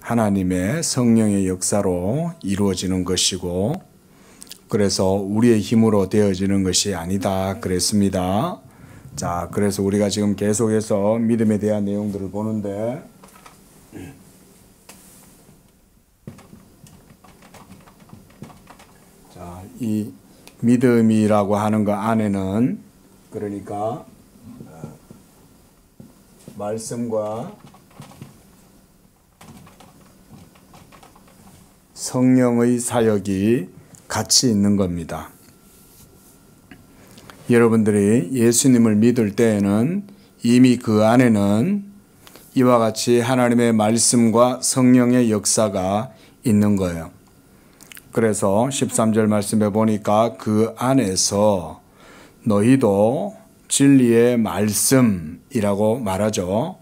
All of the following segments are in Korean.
하나님의 성령의 역사로 이루어지는 것이고, 그래서 우리의 힘으로 되어지는 것이 아니다 그랬습니다. 자, 그래서 우리가 지금 계속해서 믿음에 대한 내용들을 보는데, 자, 이 믿음이라고 하는 것 안에는 그러니까 말씀과 성령의 사역이 같이 있는 겁니다. 여러분들이 예수님을 믿을 때에는 이미 그 안에는 이와 같이 하나님의 말씀과 성령의 역사가 있는 거예요. 그래서 13절 말씀에 보니까 그 안에서 너희도 진리의 말씀이라고 말하죠.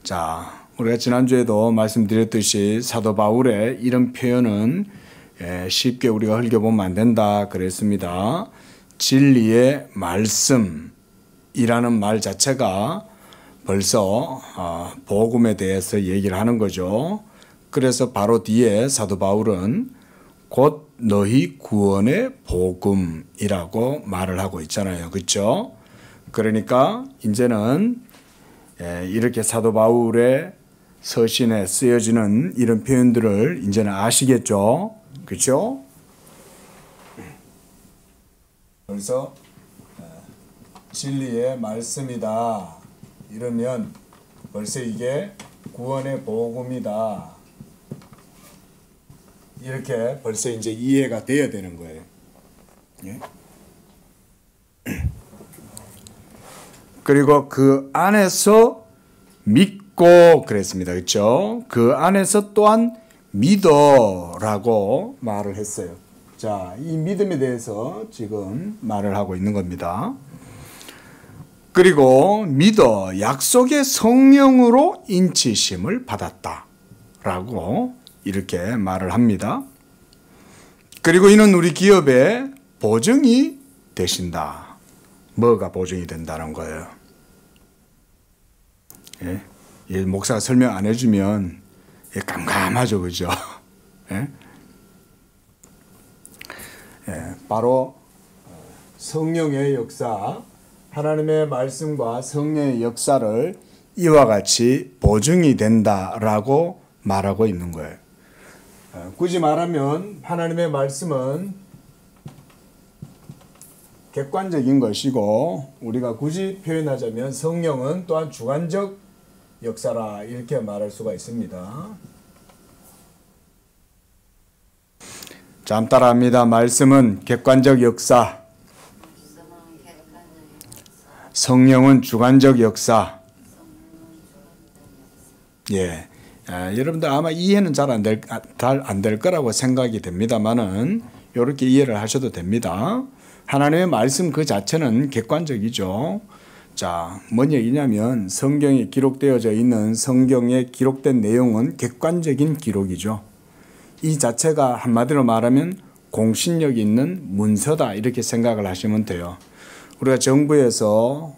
자, 우리가 지난주에도 말씀드렸듯이 사도 바울의 이런 표현은 쉽게 우리가 흘겨보면 안 된다 그랬습니다. 진리의 말씀이라는 말 자체가 벌써 복음에 대해서 얘기를 하는 거죠. 그래서 바로 뒤에 사도 바울은 곧 너희 구원의 복음이라고 말을 하고 있잖아요. 그렇죠? 그러니까 이제는 이렇게 사도 바울의 서신에 쓰여지는 이런 표현들을 이제는 아시겠죠? 그렇죠? 그래서 진리의 말씀이다 이러면 벌써 이게 구원의 복음이다 이렇게 벌써 이제 이해가 돼야 되는 거예요. 예? 그리고 그 안에서 믿고 그랬습니다. 그렇죠? 그 안에서 또한 믿어라고 말을 했어요. 자, 이 믿음에 대해서 지금 말을 하고 있는 겁니다. 그리고 믿어 약속의 성령으로 인치심을 받았다라고 이렇게 말을 합니다. 그리고 이는 우리 기업의 보증이 되신다. 뭐가 보증이 된다는 거예요? 예? 예, 목사가 설명 안 해주면 예, 깜깜하죠, 그죠? 예? 예, 바로 성령의 역사, 하나님의 말씀과 성령의 역사를 이와 같이 보증이 된다라고 말하고 있는 거예요. 굳이 말하면 하나님의 말씀은 객관적인 것이고 우리가 굳이 표현하자면 성령은 또한 주관적 역사라 이렇게 말할 수가 있습니다. 자, 따라합니다. 말씀은 객관적 역사, 성령은 주관적 역사. 예, 여러분들 아마 이해는 잘 안 될 거라고 생각이 됩니다만은 이렇게 이해를 하셔도 됩니다. 하나님의 말씀 그 자체는 객관적이죠. 자, 뭔 얘기냐면 성경에 기록되어져 있는 성경에 기록된 내용은 객관적인 기록이죠. 이 자체가 한마디로 말하면 공신력 있는 문서다 이렇게 생각을 하시면 돼요. 우리가 정부에서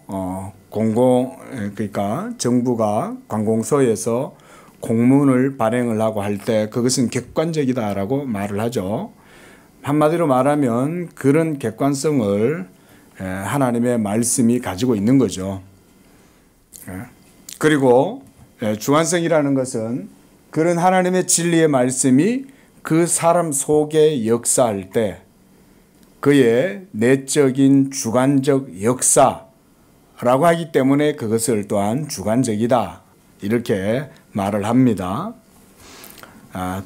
그러니까 정부가 관공서에서 공문을 발행을 하고 할 때 그것은 객관적이다라고 말을 하죠. 한마디로 말하면 그런 객관성을 하나님의 말씀이 가지고 있는 거죠. 그리고 주관성이라는 것은 그런 하나님의 진리의 말씀이 그 사람 속에 역사할 때 그의 내적인 주관적 역사라고 하기 때문에 그것을 또한 주관적이다 이렇게 말을 합니다.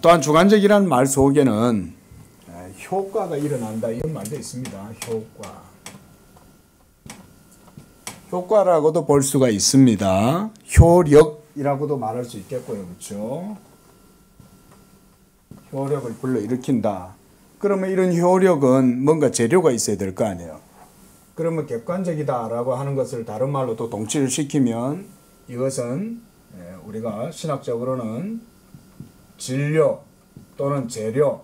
또한 주관적이라는 말 속에는 효과가 일어난다 이런 말도 있습니다. 효과라고도 볼 수가 있습니다. 효력이라고도 말할 수 있겠고요. 그렇죠? 효력을 불러일으킨다. 그러면 이런 효력은 뭔가 재료가 있어야 될 거 아니에요. 그러면 객관적이다라고 하는 것을 다른 말로 또 동치를 시키면 이것은 우리가 신학적으로는 진료 또는 재료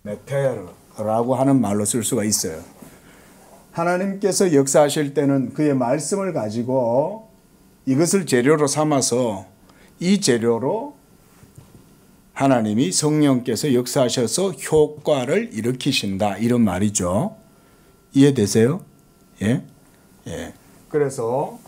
메테르라고 하는 말로 쓸 수가 있어요. 하나님께서 역사하실 때는 그의 말씀을 가지고 이것을 재료로 삼아서 이 재료로 하나님이 성령께서 역사하셔서 효과를 일으키신다 이런 말이죠. 이해되세요? 예? 예. 그래서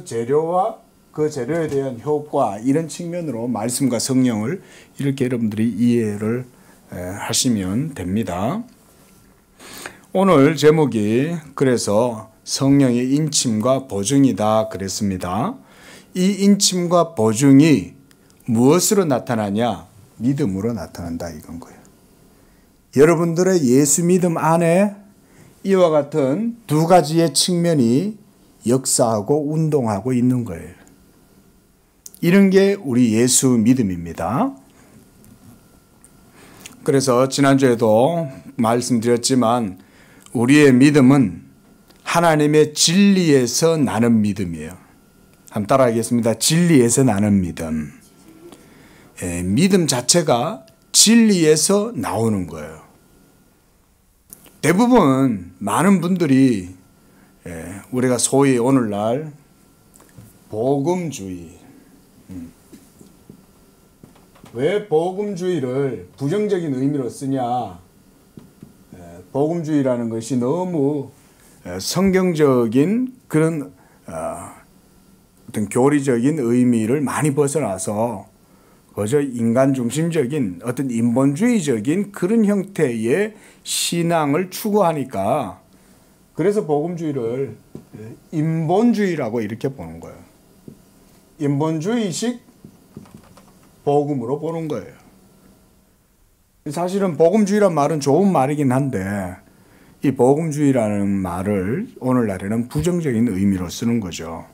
재료와 그 재료에 대한 효과 이런 측면으로 말씀과 성령을 이렇게 여러분들이 이해를 하시면 됩니다. 오늘 제목이 그래서 성령의 인침과 보증이다 그랬습니다. 이 인침과 보증이 무엇으로 나타나냐? 믿음으로 나타난다 이건 거예요. 여러분들의 예수 믿음 안에 이와 같은 두 가지의 측면이 역사하고 운동하고 있는 거예요. 이런 게 우리 예수 믿음입니다. 그래서 지난주에도 말씀드렸지만 우리의 믿음은 하나님의 진리에서 나는 믿음이에요. 한번 따라하겠습니다. 진리에서 나는 믿음. 믿음 자체가 진리에서 나오는 거예요. 대부분 많은 분들이 우리가 소위 오늘날 복음주의, 왜 복음주의를 부정적인 의미로 쓰냐? 복음주의라는 것이 너무 성경적인 그런 어떤 교리적인 의미를 많이 벗어나서 그저 인간 중심적인 어떤 인본주의적인 그런 형태의 신앙을 추구하니까 그래서 복음주의를 인본주의라고 이렇게 보는 거예요. 인본주의식 복음으로 보는 거예요. 사실은 복음주의란 말은 좋은 말이긴 한데 이 복음주의라는 말을 오늘날에는 부정적인 의미로 쓰는 거죠.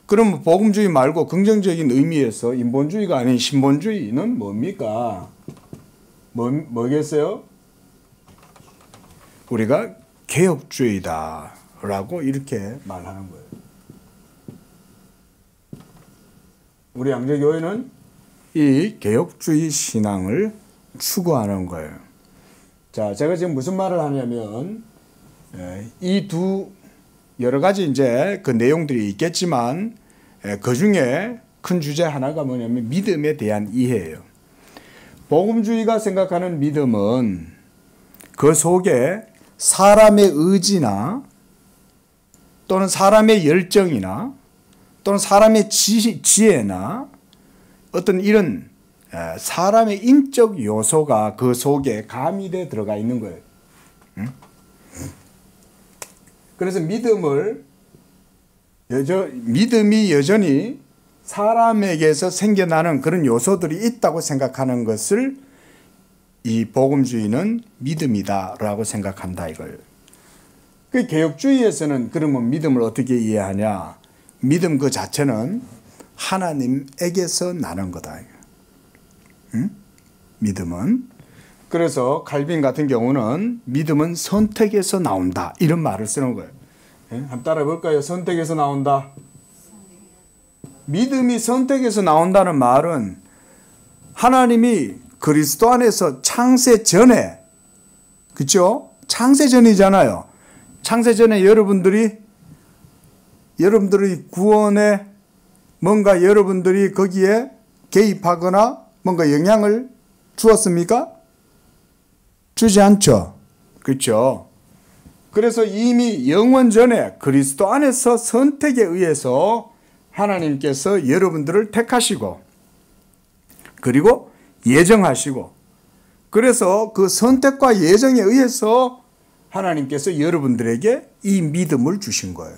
그럼 복음주의 말고 긍정적인 의미에서 인본주의가 아닌 신본주의는 뭡니까? 뭐겠어요? 우리가 개혁주의다라고 이렇게 말하는 거예요. 우리 양재교회는 이 개혁주의 신앙을 추구하는 거예요. 자, 제가 지금 무슨 말을 하냐면 이 두 여러 가지 이제 그 내용들이 있겠지만 그 중에 큰 주제 하나가 뭐냐면 믿음에 대한 이해예요. 복음주의가 생각하는 믿음은 그 속에 사람의 의지나 또는 사람의 열정이나 또는 사람의 지혜나 어떤 이런 사람의 인적 요소가 그 속에 가미되어 들어가 있는 거예요. 응? 그래서 믿음이 여전히 사람에게서 생겨나는 그런 요소들이 있다고 생각하는 것을 이 복음주의는 믿음이다라고 생각한다 이거예요. 그 개혁주의에서는 그러면 믿음을 어떻게 이해하냐? 믿음 그 자체는 하나님에게서 나는 거다. 응? 믿음은. 그래서 칼빈 같은 경우는 믿음은 선택에서 나온다 이런 말을 쓰는 거예요. 한번 따라해 볼까요? 선택에서 나온다. 믿음이 선택에서 나온다는 말은 하나님이 그리스도 안에서 창세 전에, 그렇죠? 창세 전이잖아요. 창세 전에 여러분들이 구원에 뭔가 여러분들이 거기에 개입하거나 뭔가 영향을 주었습니까? 주지 않죠. 그렇죠? 그래서 이미 영원 전에 그리스도 안에서 선택에 의해서 하나님께서 여러분들을 택하시고 그리고 예정하시고 그래서 그 선택과 예정에 의해서 하나님께서 여러분들에게 이 믿음을 주신 거예요.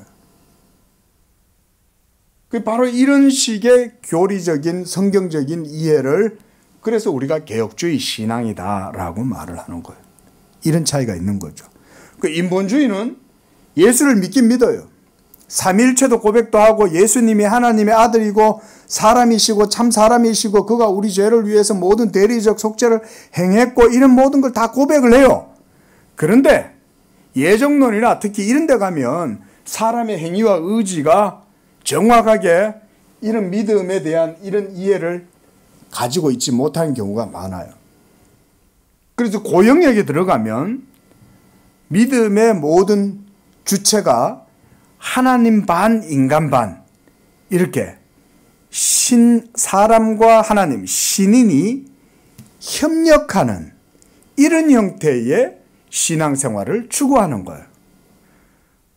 바로 이런 식의 교리적인 성경적인 이해를 그래서 우리가 개혁주의 신앙이다라고 말을 하는 거예요. 이런 차이가 있는 거죠. 그 인본주의는 예수를 믿긴 믿어요. 삼위일체도 고백도 하고 예수님이 하나님의 아들이고 사람이시고 참 사람이시고 그가 우리 죄를 위해서 모든 대리적 속죄를 행했고 이런 모든 걸 다 고백을 해요. 그런데 예정론이나 특히 이런 데 가면 사람의 행위와 의지가 정확하게 이런 믿음에 대한 이런 이해를 가지고 있지 못한 경우가 많아요. 그래서 그 영역에 들어가면 믿음의 모든 주체가 하나님 반 인간 반 이렇게 사람과 하나님, 신인이 협력하는 이런 형태의 신앙생활을 추구하는 거예요.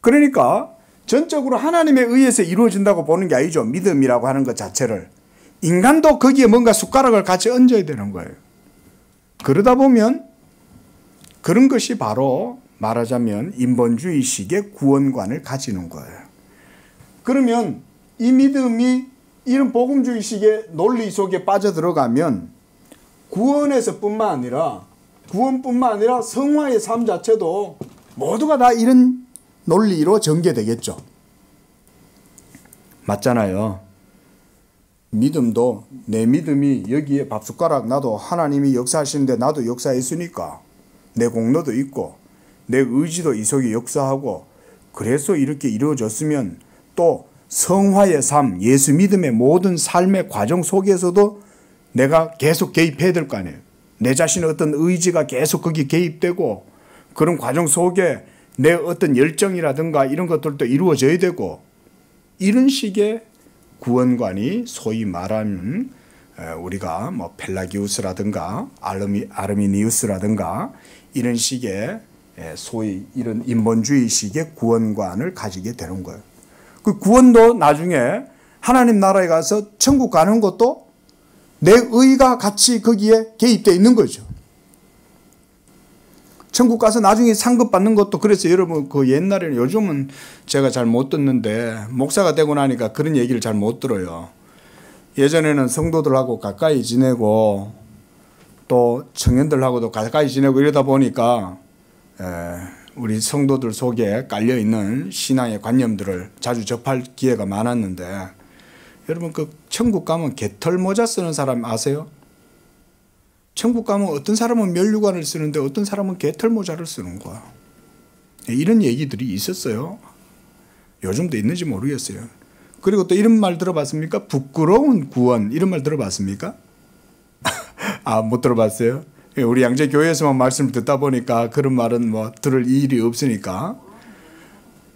그러니까 전적으로 하나님에 의해서 이루어진다고 보는 게 아니죠. 믿음이라고 하는 것 자체를. 인간도 거기에 뭔가 숟가락을 같이 얹어야 되는 거예요. 그러다 보면 그런 것이 바로 말하자면 인본주의식의 구원관을 가지는 거예요. 그러면 이 믿음이 이런 복음주의식의 논리 속에 빠져들어가면 구원뿐만 아니라 성화의 삶 자체도 모두가 다 이런 논리로 전개되겠죠. 맞잖아요. 믿음도 내 믿음이 여기에 밥숟가락 나도 하나님이 역사하시는데 나도 역사했으니까 내 공로도 있고 내 의지도 이 속에 역사하고 그래서 이렇게 이루어졌으면 또 성화의 삶, 예수 믿음의 모든 삶의 과정 속에서도 내가 계속 개입해야 될 거 아니에요. 내 자신의 어떤 의지가 계속 거기 개입되고 그런 과정 속에 내 어떤 열정이라든가 이런 것들도 이루어져야 되고 이런 식의 구원관이 소위 말하는 우리가 뭐 펠라기우스라든가 아르미니우스라든가 이런 식의 소위 이런 인본주의식의 구원관을 가지게 되는 거예요. 그 구원도 나중에 하나님 나라에 가서 천국 가는 것도 내 의가 같이 거기에 개입되어 있는 거죠. 천국 가서 나중에 상급 받는 것도 그래서 여러분 그 옛날에는 요즘은 제가 잘 못 듣는데 목사가 되고 나니까 그런 얘기를 잘 못 들어요. 예전에는 성도들하고 가까이 지내고 또 청년들하고도 가까이 지내고 이러다 보니까 우리 성도들 속에 깔려있는 신앙의 관념들을 자주 접할 기회가 많았는데 여러분 그 천국 가면 개털 모자 쓰는 사람 아세요? 천국 가면 어떤 사람은 면류관을 쓰는데 어떤 사람은 개털 모자를 쓰는 거야. 이런 얘기들이 있었어요. 요즘도 있는지 모르겠어요. 그리고 또 이런 말 들어봤습니까? 부끄러운 구원 이런 말 들어봤습니까? 아, 못 들어봤어요? 우리 양재교회에서만 말씀을 듣다 보니까 그런 말은 뭐 들을 일이 없으니까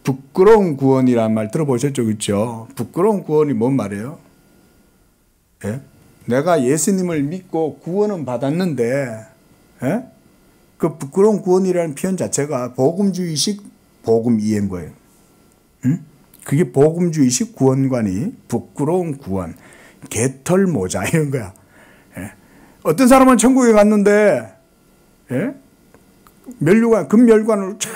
부끄러운 구원이라는 말 들어보셨죠? 그렇죠? 부끄러운 구원이 뭔 말이에요? 예? 내가 예수님을 믿고 구원은 받았는데 예? 그 부끄러운 구원이라는 표현 자체가 복음주의식 복음 이해인 거예요. 응? 그게 복음주의식 구원관이 부끄러운 구원, 개털 모자 이런 거야. 예? 어떤 사람은 천국에 갔는데 예? 면류관, 금멸관을 쫙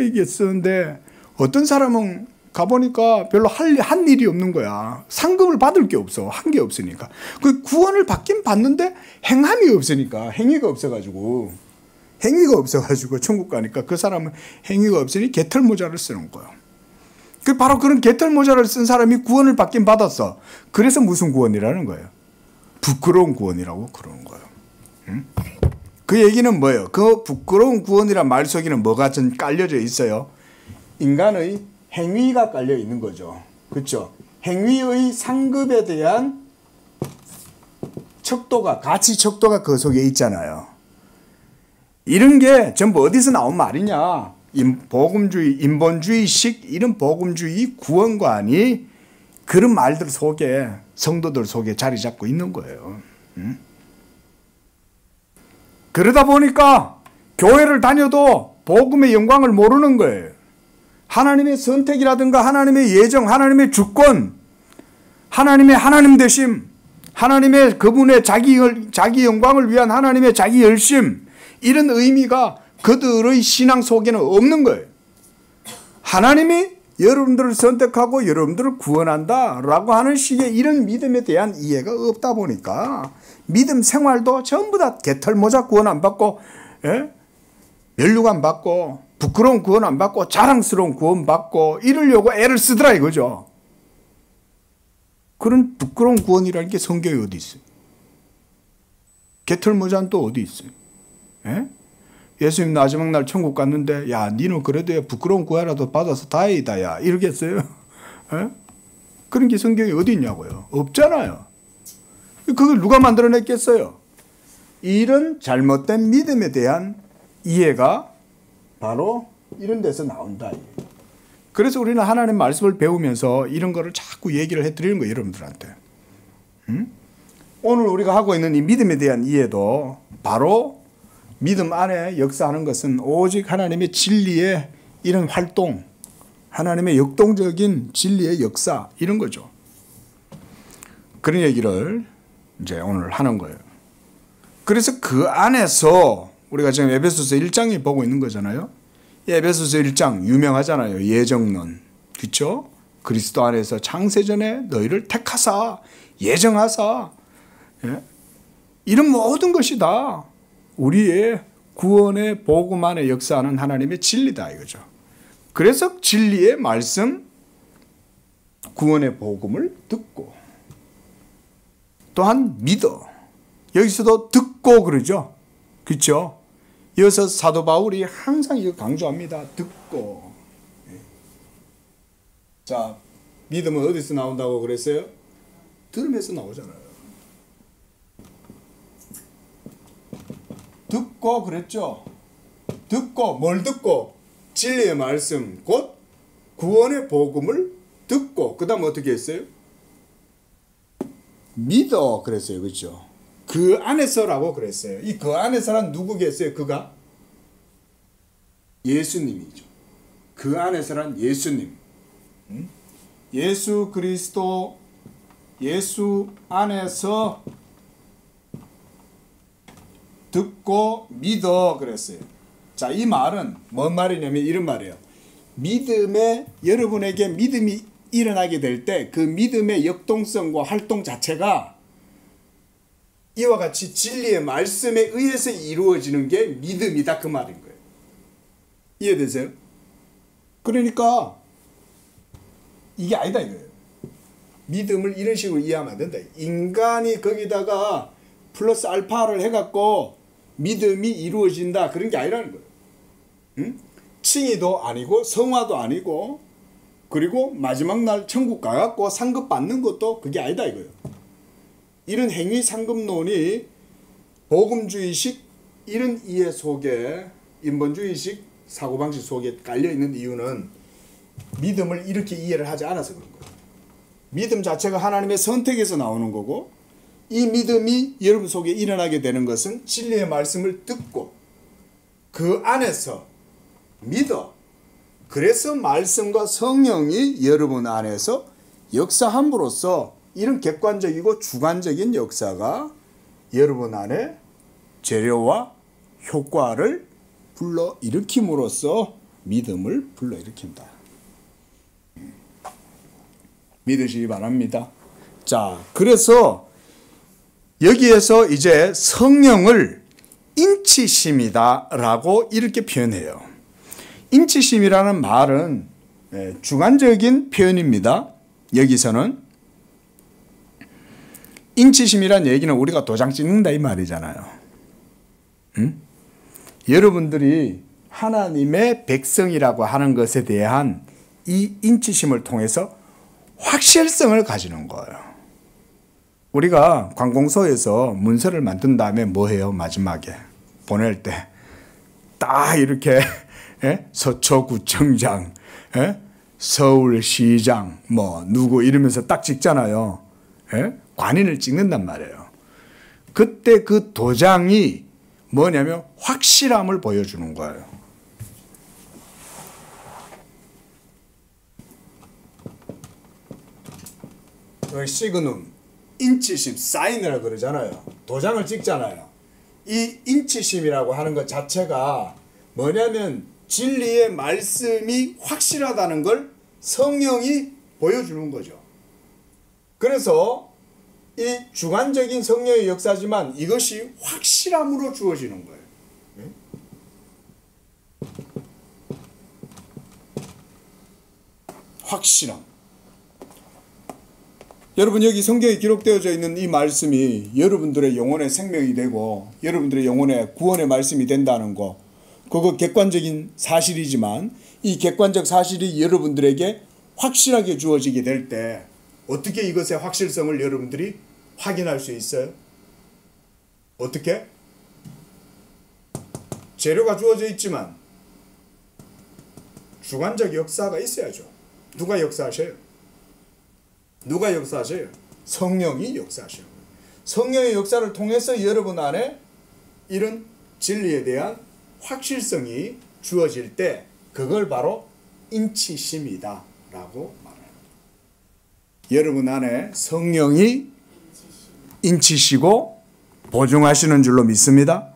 이게 쓰는데 어떤 사람은 가보니까 별로 한 일이 없는 거야. 상급을 받을 게 없어. 한 게 없으니까. 그 구원을 받긴 받는데 행함이 없으니까 행위가 없어가지고 천국 가니까 그 사람은 행위가 없으니 개털 모자를 쓰는 거야. 그 바로 그런 개털 모자를 쓴 사람이 구원을 받긴 받았어. 그래서 무슨 구원이라는 거예요? 부끄러운 구원이라고 그러는 거예요. 응? 그 얘기는 뭐예요? 그 부끄러운 구원이란 말 속에는 뭐가 좀 깔려져 있어요? 인간의 행위가 깔려 있는 거죠. 그렇죠? 행위의 상급에 대한 척도가, 가치 척도가 그 속에 있잖아요. 이런 게 전부 어디서 나온 말이냐? 복음주의, 인본주의식 이런 복음주의 구원관이 그런 말들 속에 성도들 속에 자리 잡고 있는 거예요. 응? 그러다 보니까 교회를 다녀도 복음의 영광을 모르는 거예요. 하나님의 선택이라든가 하나님의 예정, 하나님의 주권, 하나님의 하나님 되심, 하나님의 그분의 자기 영광을 위한 하나님의 자기 열심 이런 의미가 그들의 신앙 속에는 없는 거예요. 하나님이 여러분들을 선택하고 여러분들을 구원한다라고 하는 식의 이런 믿음에 대한 이해가 없다 보니까 믿음 생활도 전부 다 개털모자 구원 안 받고 면류관 받고 부끄러운 구원 안 받고 자랑스러운 구원 받고 이러려고 애를 쓰더라 이거죠. 그런 부끄러운 구원이라는 게 성경에 어디 있어요? 개털모자는 또 어디 있어요? 예수님 마지막 날 천국 갔는데 야 니는 그래도 부끄러운 구원이라도 받아서 다행이다 야 이러겠어요? 그런 게 성경에 어디 있냐고요? 없잖아요. 그걸 누가 만들어냈겠어요? 이런 잘못된 믿음에 대한 이해가 바로 이런 데서 나온다. 그래서 우리는 하나님 말씀을 배우면서 이런 거를 자꾸 얘기를 해드리는 거예요, 여러분들한테. 오늘 우리가 하고 있는 이 믿음에 대한 이해도 바로 믿음 안에 역사하는 것은 오직 하나님의 진리의 이런 활동, 하나님의 역동적인 진리의 역사, 이런 거죠. 그런 얘기를 이제 오늘 하는 거예요. 그래서 그 안에서 우리가 지금 에베소서 1장에 보고 있는 거잖아요. 에베소서 1장 유명하잖아요. 예정론. 그렇죠? 그리스도 안에서 창세전에 너희를 택하사 예정하사, 예? 이런 모든 것이 다 우리의 구원의 복음 안에 역사하는 하나님의 진리다 이거죠. 그래서 진리의 말씀, 구원의 복음을 듣고 또한 믿어. 여기서도 듣고 그러죠. 그렇죠? 이어서 사도 바울이 항상 이거 강조합니다. 듣고. 자, 믿음은 어디서 나온다고 그랬어요? 들음에서 나오잖아요. 듣고 그랬죠. 듣고 뭘 듣고? 진리의 말씀 곧 구원의 복음을 듣고 그 다음 어떻게 했어요? 믿어 그랬어요. 그렇죠? 그 안에서라고 그랬어요. 이 그 안에서란 누구겠어요? 그가? 예수님이죠. 그 안에서란 예수님. 예수 그리스도, 예수 안에서 듣고 믿어 그랬어요. 자, 이 말은 뭔 말이냐면 이런 말이에요. 믿음에, 여러분에게 믿음이 일어나게 될 때 그 믿음의 역동성과 활동 자체가 이와 같이 진리의 말씀에 의해서 이루어지는 게 믿음이다 그 말인 거예요. 이해되세요? 그러니까 이게 아니다 이거예요. 믿음을 이런 식으로 이해하면 안 된다. 인간이 거기다가 플러스 알파를 해갖고 믿음이 이루어진다 그런 게 아니라는 거예요. 응? 칭의도 아니고 성화도 아니고 그리고 마지막 날 천국 가갖고 상급 받는 것도 그게 아니다 이거예요. 이런 행위 상급론이 복음주의식 이런 이해 속에 인본주의식 사고방식 속에 깔려있는 이유는 믿음을 이렇게 이해를 하지 않아서 그런 거예요. 믿음 자체가 하나님의 선택에서 나오는 거고 이 믿음이 여러분 속에 일어나게 되는 것은 진리의 말씀을 듣고 그 안에서 믿어. 그래서 말씀과 성령이 여러분 안에서 역사함으로써 이런 객관적이고 주관적인 역사가 여러분 안에 재료와 효과를 불러일으킴으로써 믿음을 불러일으킨다. 믿으시기 바랍니다. 자, 그래서 여기에서 이제 성령을 인치심이다 라고 이렇게 표현해요. 인치심이라는 말은 주관적인 표현입니다. 여기서는 인치심이란 얘기는 우리가 도장 찍는다 이 말이잖아요. 응? 여러분들이 하나님의 백성이라고 하는 것에 대한 이 인치심을 통해서 확실성을 가지는 거예요. 우리가 관공서에서 문서를 만든 다음에 뭐 해요? 마지막에 보낼 때 딱 이렇게 서초구청장, 서울시장 뭐 누구 이러면서 딱 찍잖아요. 관인을 찍는단 말이에요. 그때 그 도장이 뭐냐면 확실함을 보여주는 거예요. 시그눔, 인치심, 사인이라고 그러잖아요. 도장을 찍잖아요. 이 인치심이라고 하는 것 자체가 뭐냐면 진리의 말씀이 확실하다는 걸 성령이 보여주는 거죠. 그래서 이 주관적인 성령의 역사지만 이것이 확실함으로 주어지는 거예요. 확실함. 여러분 여기 성경에 기록되어져 있는 이 말씀이 여러분들의 영혼의 생명이 되고 여러분들의 영혼의 구원의 말씀이 된다는 거, 그거 객관적인 사실이지만 이 객관적 사실이 여러분들에게 확실하게 주어지게 될 때 어떻게 이것의 확실성을 여러분들이 확인할 수 있어요? 어떻게? 재료가 주어져 있지만 주관적 역사가 있어야죠. 누가 역사하셔요? 누가 역사하셔요? 성령이 역사하시는 거예요. 성령의 역사를 통해서 여러분 안에 이런 진리에 대한 확실성이 주어질 때 그걸 바로 인치심이다 라고 말합니다. 여러분 안에 성령이 인치시고 보증하시는 줄로 믿습니다.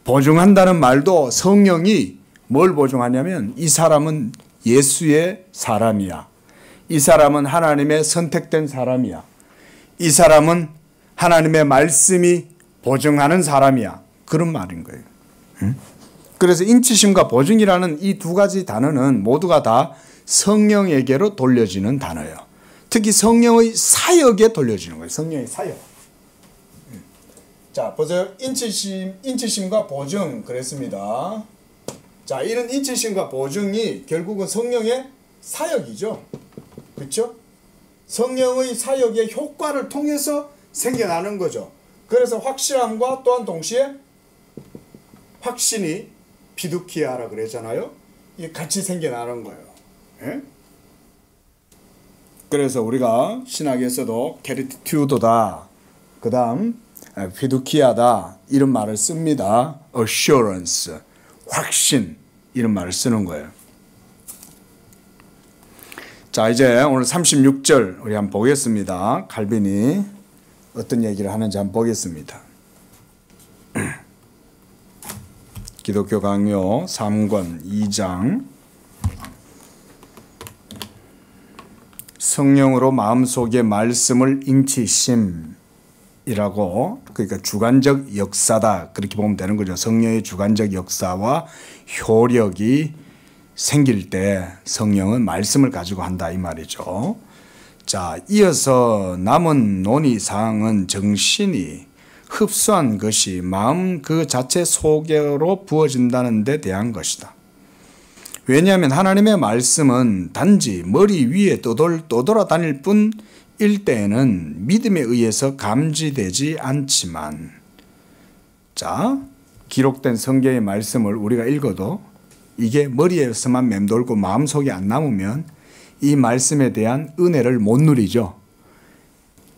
보증한다는 말도 성령이 뭘 보증하냐면 이 사람은 예수의 사람이야. 이 사람은 하나님의 선택된 사람이야. 이 사람은 하나님의 말씀이 보증하는 사람이야. 그런 말인 거예요. 그래서 인치심과 보증이라는 이 두 가지 단어는 모두가 다 성령에게로 돌려지는 단어예요. 특히 성령의 사역에 돌려지는 거예요. 성령의 사역. 자, 보세요. 인치심과 보증 그랬습니다. 자, 이런 인치심과 보증이 결국은 성령의 사역이죠. 그렇죠? 성령의 사역의 효과를 통해서 생겨나는 거죠. 그래서 확실함과 또한 동시에 확신이 피두키아라 그랬잖아요. 이게 같이 생겨나는 거예요. 예? 그래서 우리가 신학에서도 캐리티튜도다, 그 다음 피두키아다 이런 말을 씁니다. assurance, 확신 이런 말을 쓰는 거예요. 자, 이제 오늘 36절 우리 한번 보겠습니다. 칼빈이 어떤 얘기를 하는지 한번 보겠습니다. 기독교 강요 3권 2장 성령으로 마음속의 말씀을 인치심이라고, 그러니까 주관적 역사다 그렇게 보면 되는 거죠. 성령의 주관적 역사와 효력이 생길 때 성령은 말씀을 가지고 한다 이 말이죠. 자, 이어서 남은 논의사항은 정신이 흡수한 것이 마음 그 자체 속으로 부어진다는 데 대한 것이다. 왜냐하면 하나님의 말씀은 단지 머리 위에 떠돌아다닐 뿐일 때에는 믿음에 의해서 감지되지 않지만, 자, 기록된 성경의 말씀을 우리가 읽어도 이게 머리에서만 맴돌고 마음속에 안 남으면 이 말씀에 대한 은혜를 못 누리죠.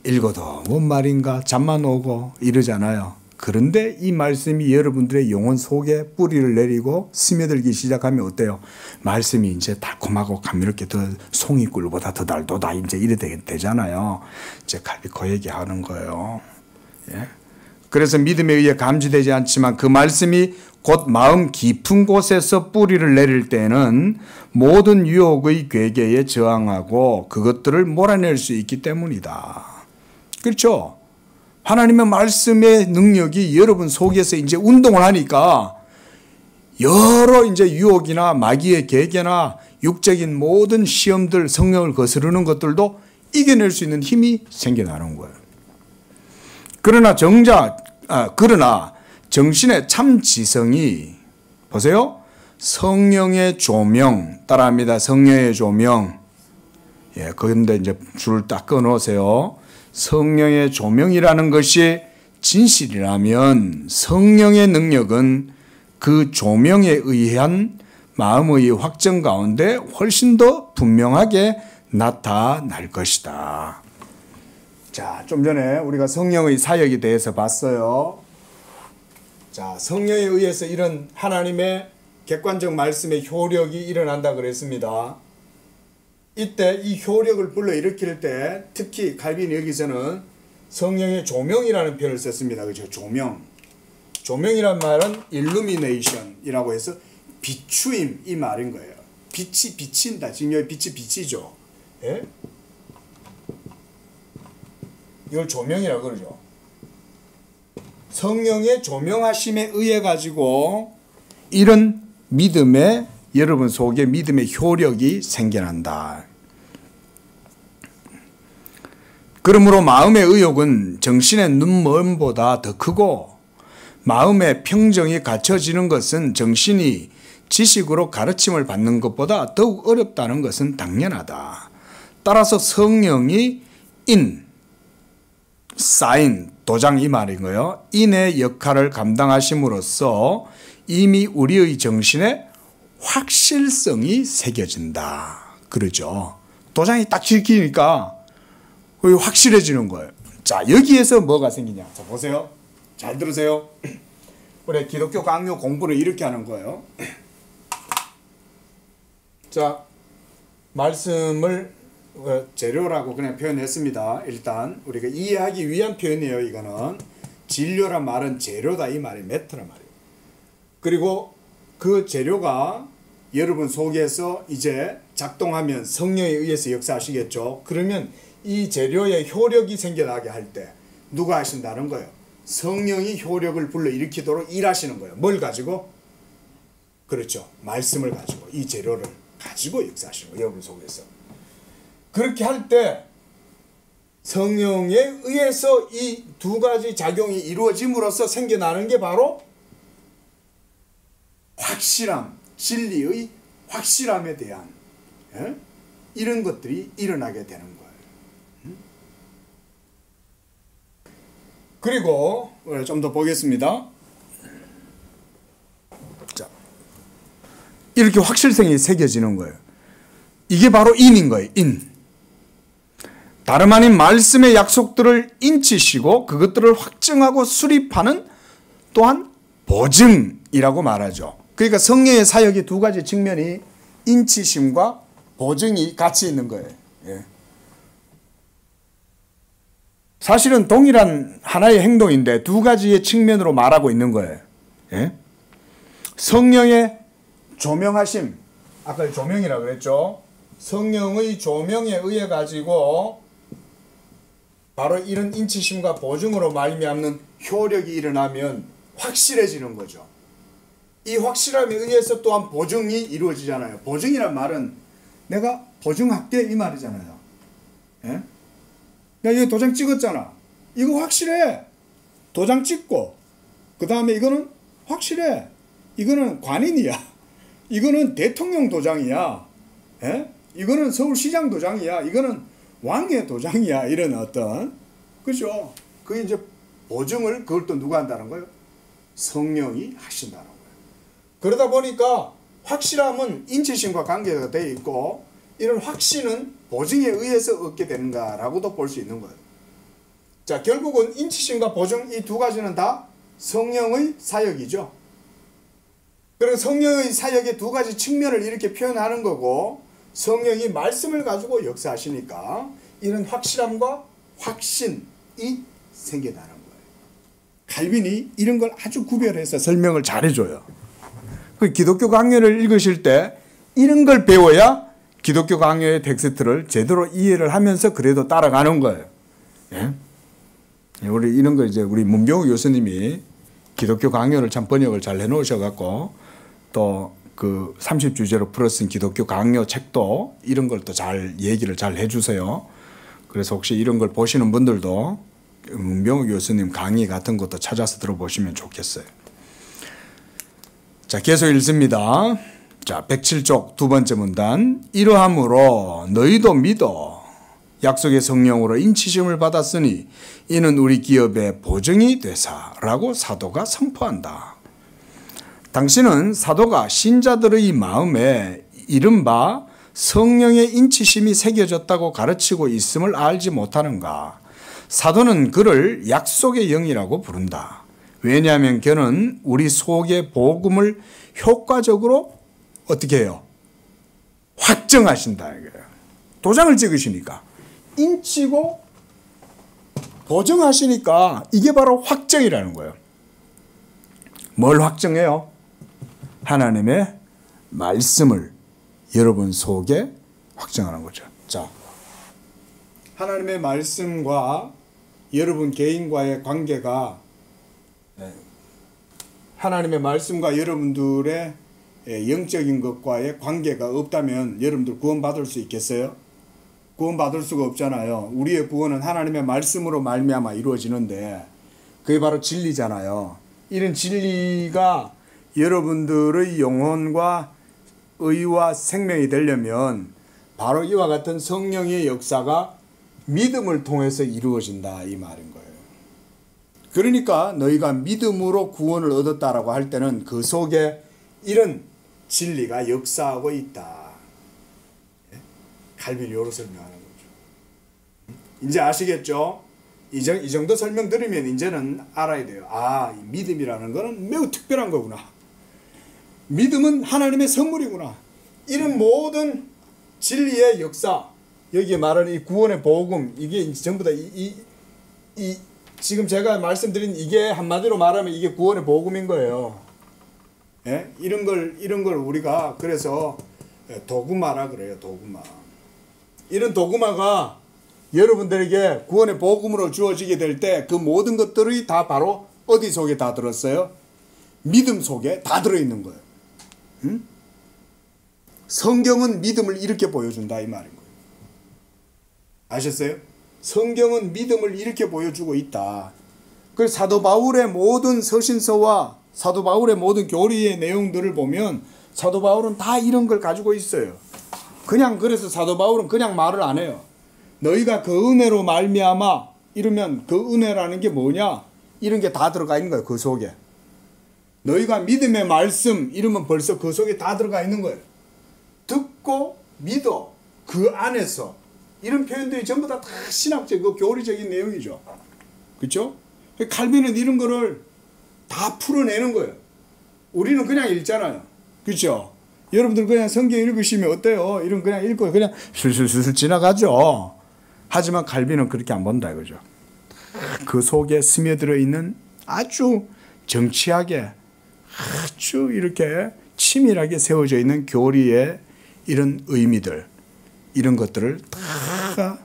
읽어도 뭔 말인가 잠만 오고 이러잖아요. 그런데 이 말씀이 여러분들의 영혼 속에 뿌리를 내리고 스며들기 시작하면 어때요? 말씀이 이제 달콤하고 감미롭게 더 송이꿀보다 더 달도다 이제 이래 되잖아요. 이제 그 얘기하는 거예요. 예? 그래서 믿음에 의해 감지되지 않지만 그 말씀이 곧 마음 깊은 곳에서 뿌리를 내릴 때는 모든 유혹의 괴계에 저항하고 그것들을 몰아낼 수 있기 때문이다. 그렇죠? 하나님의 말씀의 능력이 여러분 속에서 이제 운동을 하니까 여러 이제 유혹이나 마귀의 계계나 육적인 모든 시험들, 성령을 거스르는 것들도 이겨낼 수 있는 힘이 생겨나는 거예요. 그러나 정신의 참 지성이, 보세요. 성령의 조명, 따라합니다. 성령의 조명. 예, 그런데 이제 줄을 딱 끊으세요. 성령의 조명이라는 것이 진실이라면 성령의 능력은 그 조명에 의한 마음의 확정 가운데 훨씬 더 분명하게 나타날 것이다. 자, 좀 전에 우리가 성령의 사역에 대해서 봤어요. 자, 성령에 의해서 이런 하나님의 객관적 말씀의 효력이 일어난다 그랬습니다. 이때 이 효력을 불러일으킬 때 특히 칼빈이 여기서는 성령의 조명이라는 표현을 썼습니다. 그렇죠? 조명. 조명이란 말은 illumination이라고 해서 비추임 이 말인 거예요. 빛이 비친다. 지금 여기 빛이 비치죠. 예? 이걸 조명이라고 그러죠. 성령의 조명하심에 의해 가지고 이런 믿음의 여러분 속에 믿음의 효력이 생겨난다. 그러므로 마음의 의욕은 정신의 눈먼보다 더 크고 마음의 평정이 갖춰지는 것은 정신이 지식으로 가르침을 받는 것보다 더욱 어렵다는 것은 당연하다. 따라서 성령이 사인, 도장 이 말인 거예요. 인의 역할을 감당하심으로써 이미 우리의 정신에 확실성이 새겨진다. 그러죠. 도장이 딱 찍히니까 확실해지는 거예요. 자, 여기에서 뭐가 생기냐. 자, 보세요. 잘 들으세요. 우리 기독교 강요 공부를 이렇게 하는 거예요. 자, 말씀을 재료라고 그냥 표현했습니다. 일단 우리가 이해하기 위한 표현이에요. 이거는 진료란 말은 재료다 이 말이 매트란 말이에요. 그리고 그 재료가 여러분 속에서 이제 작동하면 성령에 의해서 역사하시겠죠. 그러면 이 재료의 효력이 생겨나게 할 때 누가 하신다는 거예요? 성령이 효력을 불러일으키도록 일하시는 거예요. 뭘 가지고? 그렇죠. 말씀을 가지고 이 재료를 가지고 역사하시는 거예요. 여러분 속에서. 그렇게 할 때 성령에 의해서 이 두 가지 작용이 이루어짐으로써 생겨나는 게 바로 확실함, 진리의 확실함에 대한 이런 것들이 일어나게 되는 거예요. 그리고 좀 더 보겠습니다. 자, 이렇게 확실성이 새겨지는 거예요. 이게 바로 인인 거예요. 인. 다름 아닌 말씀의 약속들을 인치시고 그것들을 확증하고 수립하는 또한 보증이라고 말하죠. 그러니까 성령의 사역의 두 가지 측면이 인치심과 보증이 같이 있는 거예요. 예. 사실은 동일한 하나의 행동인데 두 가지의 측면으로 말하고 있는 거예요. 예? 성령의 조명하심, 아까 조명이라고 그랬죠. 성령의 조명에 의해 가지고 바로 이런 인치심과 보증으로 말미암는 효력이 일어나면 확실해지는 거죠. 이 확실함에 의해서 또한 보증이 이루어지잖아요. 보증이란 말은 내가 보증할게 이 말이잖아요. 예? 내가 여기 도장 찍었잖아. 이거 확실해. 도장 찍고 그 다음에 이거는 확실해. 이거는 관인이야. 이거는 대통령 도장이야. 예? 이거는 서울시장 도장이야. 이거는 왕의 도장이야. 이런 어떤 그죠? 그게 이제 보증을 그걸 또 누가 한다는 거예요? 성령이 하신다는 거예요. 그러다 보니까 확실함은 인치심과 관계가 되어 있고 이런 확신은 보증에 의해서 얻게 되는가라고도 볼 수 있는 거예요. 자, 결국은 인치심과 보증 이 두 가지는 다 성령의 사역이죠. 그리고 성령의 사역의 두 가지 측면을 이렇게 표현하는 거고 성령이 말씀을 가지고 역사하시니까 이런 확실함과 확신이 생겨나는 거예요. 칼빈이 이런 걸 아주 구별해서 설명을 잘해줘요. 그 기독교 강요를 읽으실 때 이런 걸 배워야 기독교 강요의 텍스트를 제대로 이해를 하면서 그래도 따라가는 거예요. 예? 우리 이런 거 이제 우리 문병우 교수님이 기독교 강요를 참 번역을 잘 해놓으셔갖고 또 그 30주제로 풀어쓴 기독교 강요 책도 이런 걸 또 잘 얘기를 잘 해주세요. 그래서 혹시 이런 걸 보시는 분들도 문병우 교수님 강의 같은 것도 찾아서 들어보시면 좋겠어요. 자, 계속 읽습니다. 자, 107쪽 두 번째 문단. 이러함으로 너희도 믿어 약속의 성령으로 인치심을 받았으니 이는 우리 기업의 보증이 되사라고 사도가 선포한다. 당신은 사도가 신자들의 마음에 이른바 성령의 인치심이 새겨졌다고 가르치고 있음을 알지 못하는가? 사도는 그를 약속의 영이라고 부른다. 왜냐하면 그는 우리 속의 복음을 효과적으로 어떻게 해요? 확정하신다. 도장을 찍으시니까. 인치고 보증하시니까 이게 바로 확정이라는 거예요. 뭘 확정해요? 하나님의 말씀을 여러분 속에 확정하는 거죠. 자, 하나님의 말씀과 여러분 개인과의 관계가 하나님의 말씀과 여러분들의 영적인 것과의 관계가 없다면 여러분들 구원받을 수 있겠어요? 구원받을 수가 없잖아요. 우리의 구원은 하나님의 말씀으로 말미암아 이루어지는데 그게 바로 진리잖아요. 이런 진리가 여러분들의 영혼과 의와 생명이 되려면 바로 이와 같은 성령의 역사가 믿음을 통해서 이루어진다 이 말인 거예요. 그러니까 너희가 믿음으로 구원을 얻었다라고 할 때는 그 속에 이런 진리가 역사하고 있다. 칼빈이 이렇게 설명하는 거죠. 이제 아시겠죠? 이 정도 설명드리면 이제는 알아야 돼요. 아, 믿음이라는 거는 매우 특별한 거구나. 믿음은 하나님의 선물이구나. 이런 모든 진리의 역사, 여기에 말하는 이 구원의 복음, 이게 전부 다 지금 제가 말씀드린 이게 한마디로 말하면 이게 구원의 복음인 거예요. 예? 이런 걸 우리가 그래서 도구마라 그래요. 도구마. 이런 도구마가 여러분들에게 구원의 복음으로 주어지게 될 때 그 모든 것들이 다 바로 어디 속에 다 들었어요? 믿음 속에 다 들어있는 거예요. 응? 성경은 믿음을 이렇게 보여준다 이 말인 거예요. 아셨어요? 성경은 믿음을 이렇게 보여주고 있다. 그래서 사도 바울의 모든 서신서와 사도 바울의 모든 교리의 내용들을 보면 사도 바울은 다 이런 걸 가지고 있어요. 그냥 그래서 사도 바울은 그냥 말을 안 해요. 너희가 그 은혜로 말미암아 이러면 그 은혜라는 게 뭐냐? 이런 게 다 들어가 있는 거예요. 그 속에. 너희가 믿음의 말씀 이러면 벌써 그 속에 다 들어가 있는 거예요. 듣고 믿어. 그 안에서. 이런 표현들이 전부 다 신학적, 그 교리적인 내용이죠. 그렇죠? 칼빈은 이런 거를 다 풀어내는 거예요. 우리는 그냥 읽잖아요. 그렇죠? 여러분들 그냥 성경 읽으시면 어때요? 이런 그냥 읽고 그냥 슬슬슬 지나가죠. 하지만 칼빈은 그렇게 안 본다 이거죠. 그 속에 스며들어 있는 아주 정치하게 아주 이렇게 치밀하게 세워져 있는 교리의 이런 의미들, 이런 것들을 다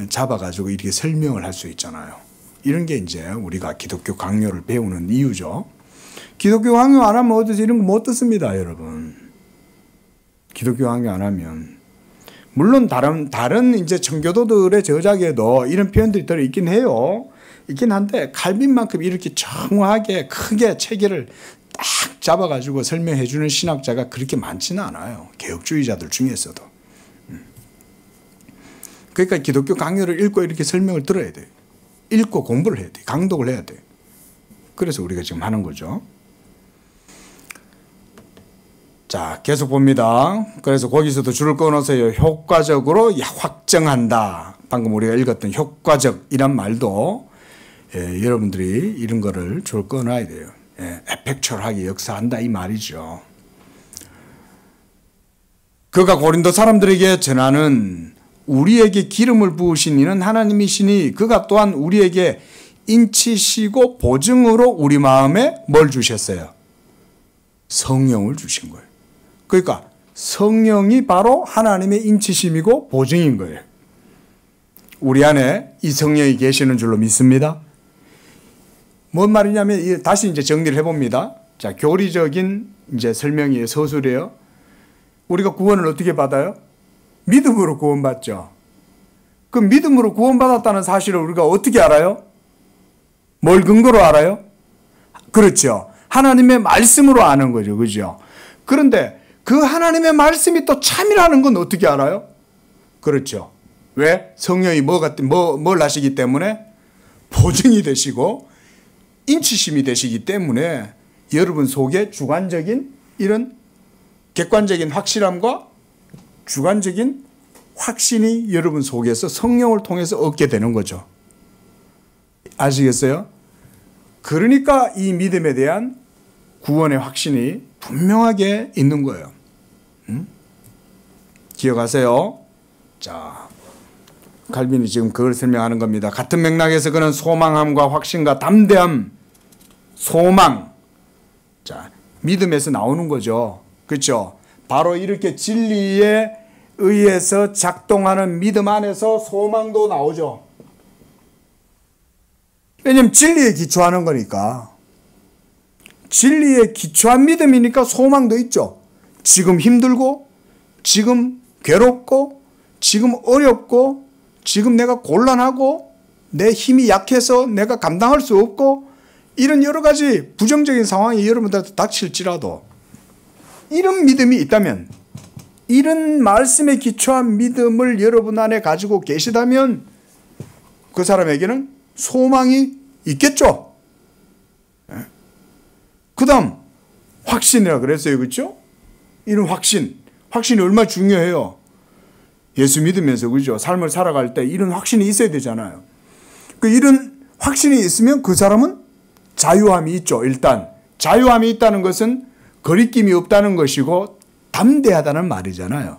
잡아가지고 이렇게 설명을 할 수 있잖아요. 이런 게 이제 우리가 기독교 강요를 배우는 이유죠. 기독교 강요 안 하면 어디서 이런 거 못 듣습니다, 여러분. 기독교 강요 안 하면. 물론 다른 이제 청교도들의 저작에도 이런 표현들이 들어있긴 해요. 있긴 한데 칼빈만큼 이렇게 정확하게 크게 체계를 딱 잡아가지고 설명해 주는 신학자가 그렇게 많지는 않아요. 개혁주의자들 중에서도. 그러니까 기독교 강요를 읽고 이렇게 설명을 들어야 돼요. 읽고 공부를 해야 돼요. 강독을 해야 돼요. 그래서 우리가 지금 하는 거죠. 자, 계속 봅니다. 그래서 거기서도 줄을 끊어서요. 효과적으로 확정한다. 방금 우리가 읽었던 효과적이란 말도 여러분들이 이런 거를 줄 끊어야 돼요. 에펙추얼하게 역사한다 이 말이죠. 그가 고린도 사람들에게 전하는 우리에게 기름을 부으신 이는 하나님이시니 그가 또한 우리에게 인치시고 보증으로 우리 마음에 뭘 주셨어요? 성령을 주신 거예요. 그러니까 성령이 바로 하나님의 인치심이고 보증인 거예요. 우리 안에 이 성령이 계시는 줄로 믿습니다. 뭔 말이냐면 다시 이제 정리를 해봅니다. 자, 교리적인 이제 설명이에요. 서술이에요. 우리가 구원을 어떻게 받아요? 믿음으로 구원받죠. 그 믿음으로 구원받았다는 사실을 우리가 어떻게 알아요? 뭘 근거로 알아요? 그렇죠. 하나님의 말씀으로 아는 거죠. 그죠? 그런데 그 하나님의 말씀이 또 참이라는 건 어떻게 알아요? 그렇죠. 왜? 성령이 뭘 하시기 때문에? 보증이 되시고 인치심이 되시기 때문에 여러분 속에 주관적인 이런 객관적인 확실함과 주관적인 확신이 여러분 속에서 성령을 통해서 얻게 되는 거죠. 아시겠어요? 그러니까 이 믿음에 대한 구원의 확신이 분명하게 있는 거예요. 기억하세요? 자, 칼빈이 지금 그걸 설명하는 겁니다. 같은 맥락에서 그는 소망함과 확신과 담대함, 소망. 자, 믿음에서 나오는 거죠. 그렇죠? 바로 이렇게 진리에 의해서 작동하는 믿음 안에서 소망도 나오죠. 왜냐하면 진리에 기초하는 거니까. 진리에 기초한 믿음이니까 소망도 있죠. 지금 힘들고, 지금 괴롭고, 지금 어렵고, 지금 내가 곤란하고, 내 힘이 약해서 내가 감당할 수 없고, 이런 여러 가지 부정적인 상황이 여러분들한테 닥칠지라도 이런 믿음이 있다면, 이런 말씀에 기초한 믿음을 여러분 안에 가지고 계시다면 그 사람에게는 소망이 있겠죠. 그 다음 확신이라 그랬어요. 그렇죠? 이런 확신이 얼마나 중요해요. 예수 믿으면서 그죠? 삶을 살아갈 때 이런 확신이 있어야 되잖아요. 이런 확신이 있으면 그 사람은 자유함이 있죠. 일단 자유함이 있다는 것은 거리낌이 없다는 것이고 담대하다는 말이잖아요.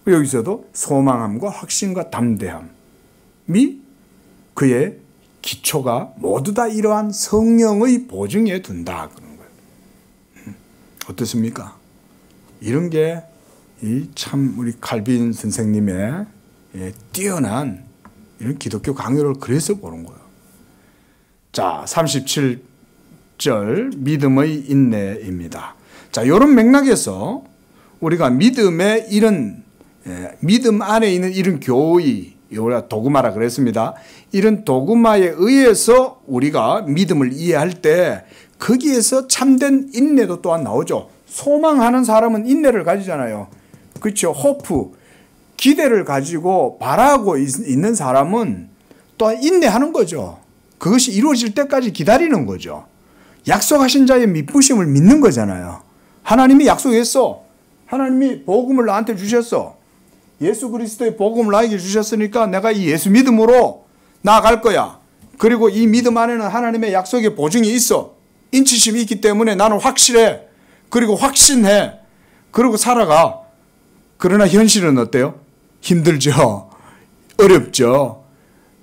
여기서도 소망함과 확신과 담대함이 그의 기초가 모두 다 이러한 성령의 보증에 둔다 그런 거예요. 어떻습니까? 이런 게 참 우리 칼빈 선생님의 뛰어난 이런 기독교 강요를 그래서 보는 거예요. 자, 37절 믿음의 인내입니다. 자, 이런 맥락에서 우리가 믿음의 이런 믿음 안에 있는 이런 교의, 우리가 도그마라 그랬습니다. 이런 도그마에 의해서 우리가 믿음을 이해할 때 거기에서 참된 인내도 또한 나오죠. 소망하는 사람은 인내를 가지잖아요. 그렇죠. 호프, 기대를 가지고 바라고 있는 사람은 또한 인내하는 거죠. 그것이 이루어질 때까지 기다리는 거죠. 약속하신 자의 믿부심을 믿는 거잖아요. 하나님이 약속했어. 하나님이 복음을 나한테 주셨어. 예수 그리스도의 복음을 나에게 주셨으니까 내가 이 예수 믿음으로 나아갈 거야. 그리고 이 믿음 안에는 하나님의 약속의 보증이 있어. 인치심이 있기 때문에 나는 확실해. 그리고 확신해. 그리고 살아가. 그러나 현실은 어때요? 힘들죠. 어렵죠.